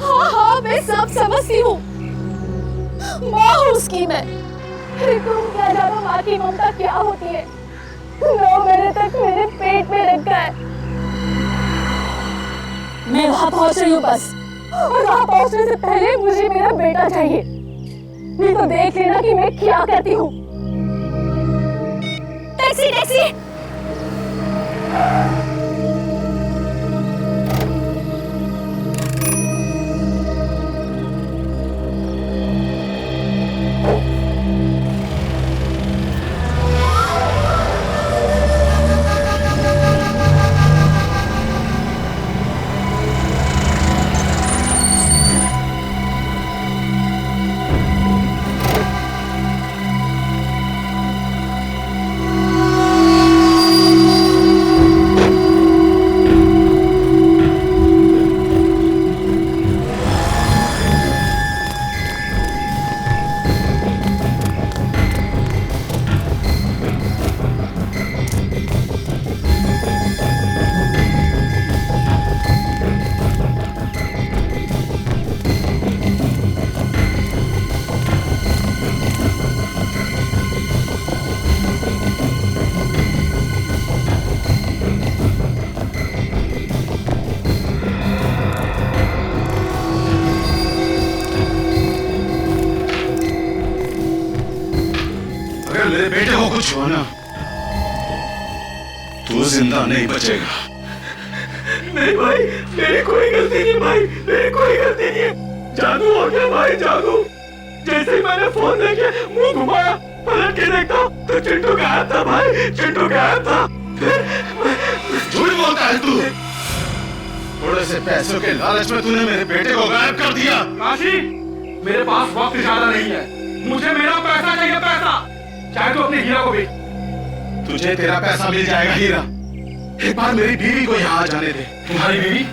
हाँ, मैं सब समझती हूँ, माँ हूँ उसकी मैं। तुम क्या जानो माँ की ममता क्या होती है। 9 महीने तक मेरे पेट में रखा है। मैं वहाँ पहुँच रही हूँ बस, और वहाँ पहुँचने से पहले मुझे मेरा बेटा चाहिए। नहीं तो देख लेना कि मैं क्या करती हूँ। Taxi taxi. मेरे बेटे को कुछ हुआ ना, तू जिंदा नहीं बचेगा। नहीं भाई, मेरी कोई गलती नहीं भाई, मेरी कोई गलती नहीं है। जादू हो गया भाई, जादू। जैसे ही मैंने फोन देखे मुंह घुमाया, पलट के देखता तो चिंटू गायब था भाई, चिंटू गायब था। झूठ बोलता है तू। थोड़े से पैसों के लालच में तूने मेरे बेटे को गायब कर दिया। काशी, मेरे पास वक्त ज्यादा नहीं है, मुझे मेरा पैसा चाहिए, पैसा। चाहे तो अपनी हीरा को बेच। तुझे तेरा पैसा मिल जाएगा हीरा। एक बार मेरी बीवी को यहाँ आ जाने दे। तुम्हारी बीवी?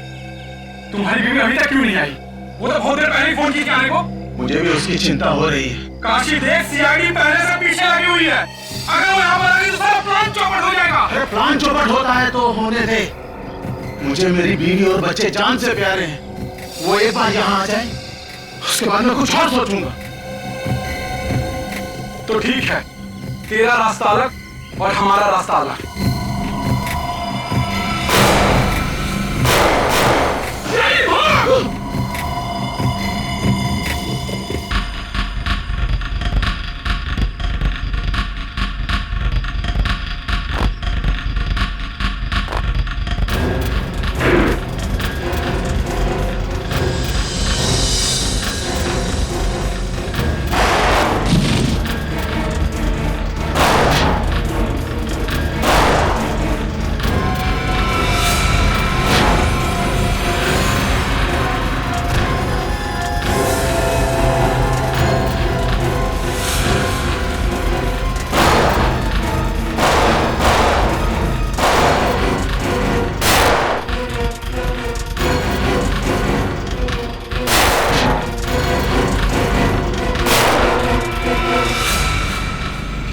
तुम्हारी बीवी अभी तक क्यों नहीं आई? वो तो बहुत देर पहले ही फोन की आने को। मुझे भी उसकी चिंता हो रही है। काशी देख, सीआईडी पहले से पीछे लगी हुई है। अगर वो यहाँ पर आ गई तो सारा प्लान चौपट हो जाएगा। अरे प्लान चौपट होता है तो होने दे। मुझे मेरी बीवी और बच्चे जान से प्यारे हैं। वो एक बार यहाँ आ जाए, उसके बाद मैं कुछ और सोचूंगा। तो ठीक है, तेरा रास्ता अलग और हमारा रास्ता अलग।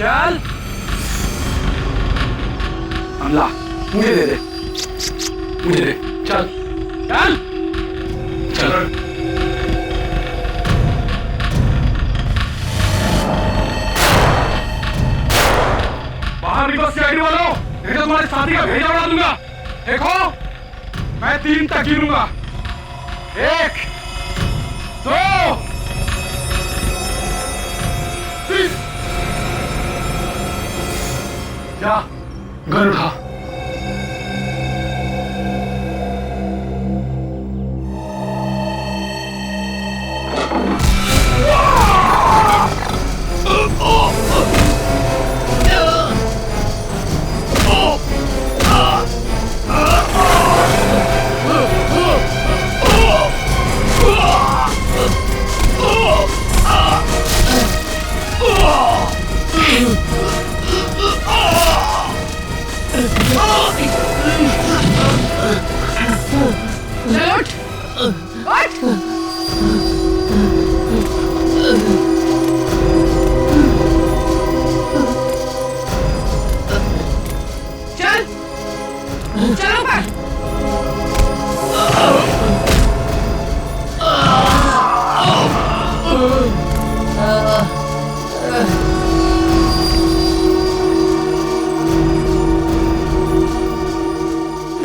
चल, अमला मुझे दे दे, मुझे दे। चल चल चल। बाहर निकलो सीआईडी वालों, नहीं तो तुम्हारे साथी का भेजा उड़ा दूंगा। देखो, मैं 3 तक गिनूंगा। 1 2 3। जा, गन उठा।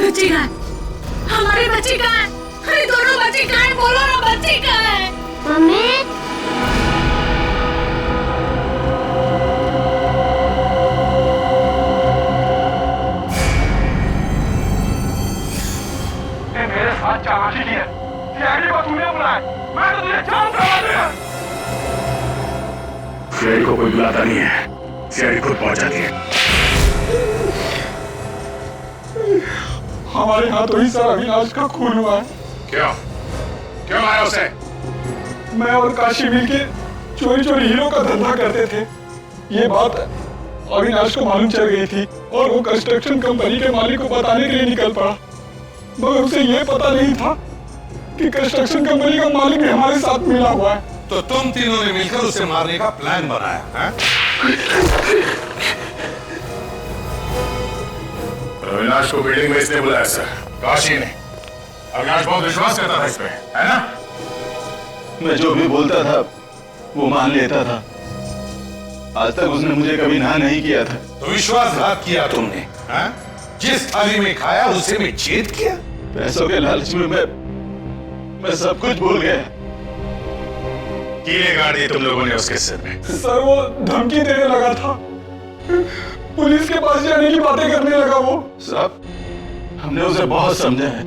बच्ची कहाँ है? हमारी बच्ची कहाँ है? अरे दोनों बच्ची कहाँ है? बोलो ना, बच्ची कहाँ है? मम्मी। मेरे साथ चालाकी की है। सीआईडी को तूने बुलाया, मैं तो तुझे जान से मार दूंगा। सीआईडी को कोई बुलाता नहीं है, सीआईडी खुद पहुंच जाती है। हमारे हाथों ही सर अविनाश का खून हुआ है। क्यों? क्यों मारा उसे? मैं और काशी मिलके चोरी चोरी हीरो का धंधा करते थे। ये बात अविनाश को मालूम चल गई थी और वो कंस्ट्रक्शन कंपनी के मालिक को बताने के लिए निकल पड़ा, मगर उसे ये पता नहीं था कि कंस्ट्रक्शन कंपनी का मालिक भी हमारे साथ मिला हुआ है। तो तुम तीनों ने मिलकर उसे मारने का प्लान बनाया है? अविनाश को बिल्डिंग में इसलिए बुलाया सर, काशी ने। अविनाश बहुत विश्वास करता था इस पे, है ना? मैं जो भी बोलता था वो मान लेता था। आज तक उसने मुझे कभी ना नहीं किया था। तो विश्वासघात किया तुमने, हाँ? जिस थाली में खाया उसे में छेद किया। पैसों के लालच में मैं सब कुछ भूल गया। कीले गाड़ दिए तुम लोगों ने उसके सिर में। सर वो धमकी देने लगा था, पुलिस के पास जाने की बातें करने लगा वो। साहब, हमने उसे बहुत समझाया।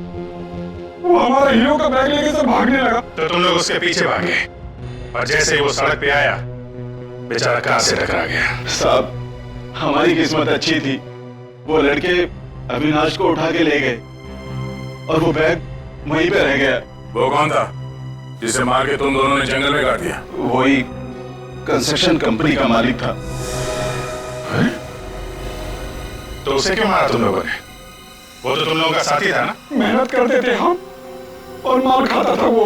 वो हमारा हीरो का बैग लेके से भागने लगा। तो तुम लोग उसके पीछे भागे और जैसे ही वो सड़क पे आया, बेचारा कार से टकरा गया। साहब, हमारी किस्मत अच्छी थी। वो लड़के अविनाश को उठा के ले गए और वो बैग वहीं पे रह गया। वो कौन था जिसे मार के तुम दोनों ने जंगल में गाड़ दिया? वही कंस्ट्रक्शन कंपनी का मालिक था। तो उसे क्यों मारा तुम लोगों ने? वो तो तुम लोगों का साथी था ना? मेहनत करते थे हम, और मार खाता था वो।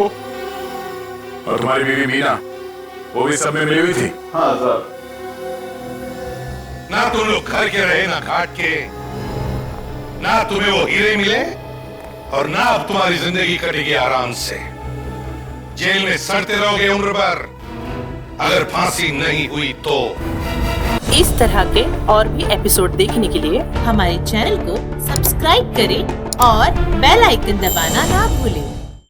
और तुम्हारी बीवी मीना, वो भी सब में मिली हुई थी? हाँ सर। ना तुम लोग घर के रहे ना घाट के, ना तुम्हें वो हीरे मिले और ना अब तुम्हारी जिंदगी कटेगी आराम से। जेल में सड़ते रहोगे उम्र भर, अगर फांसी नहीं हुई तो। इस तरह के और भी एपिसोड देखने के लिए हमारे चैनल को सब्सक्राइब करें और बेल आइकन दबाना ना भूलें।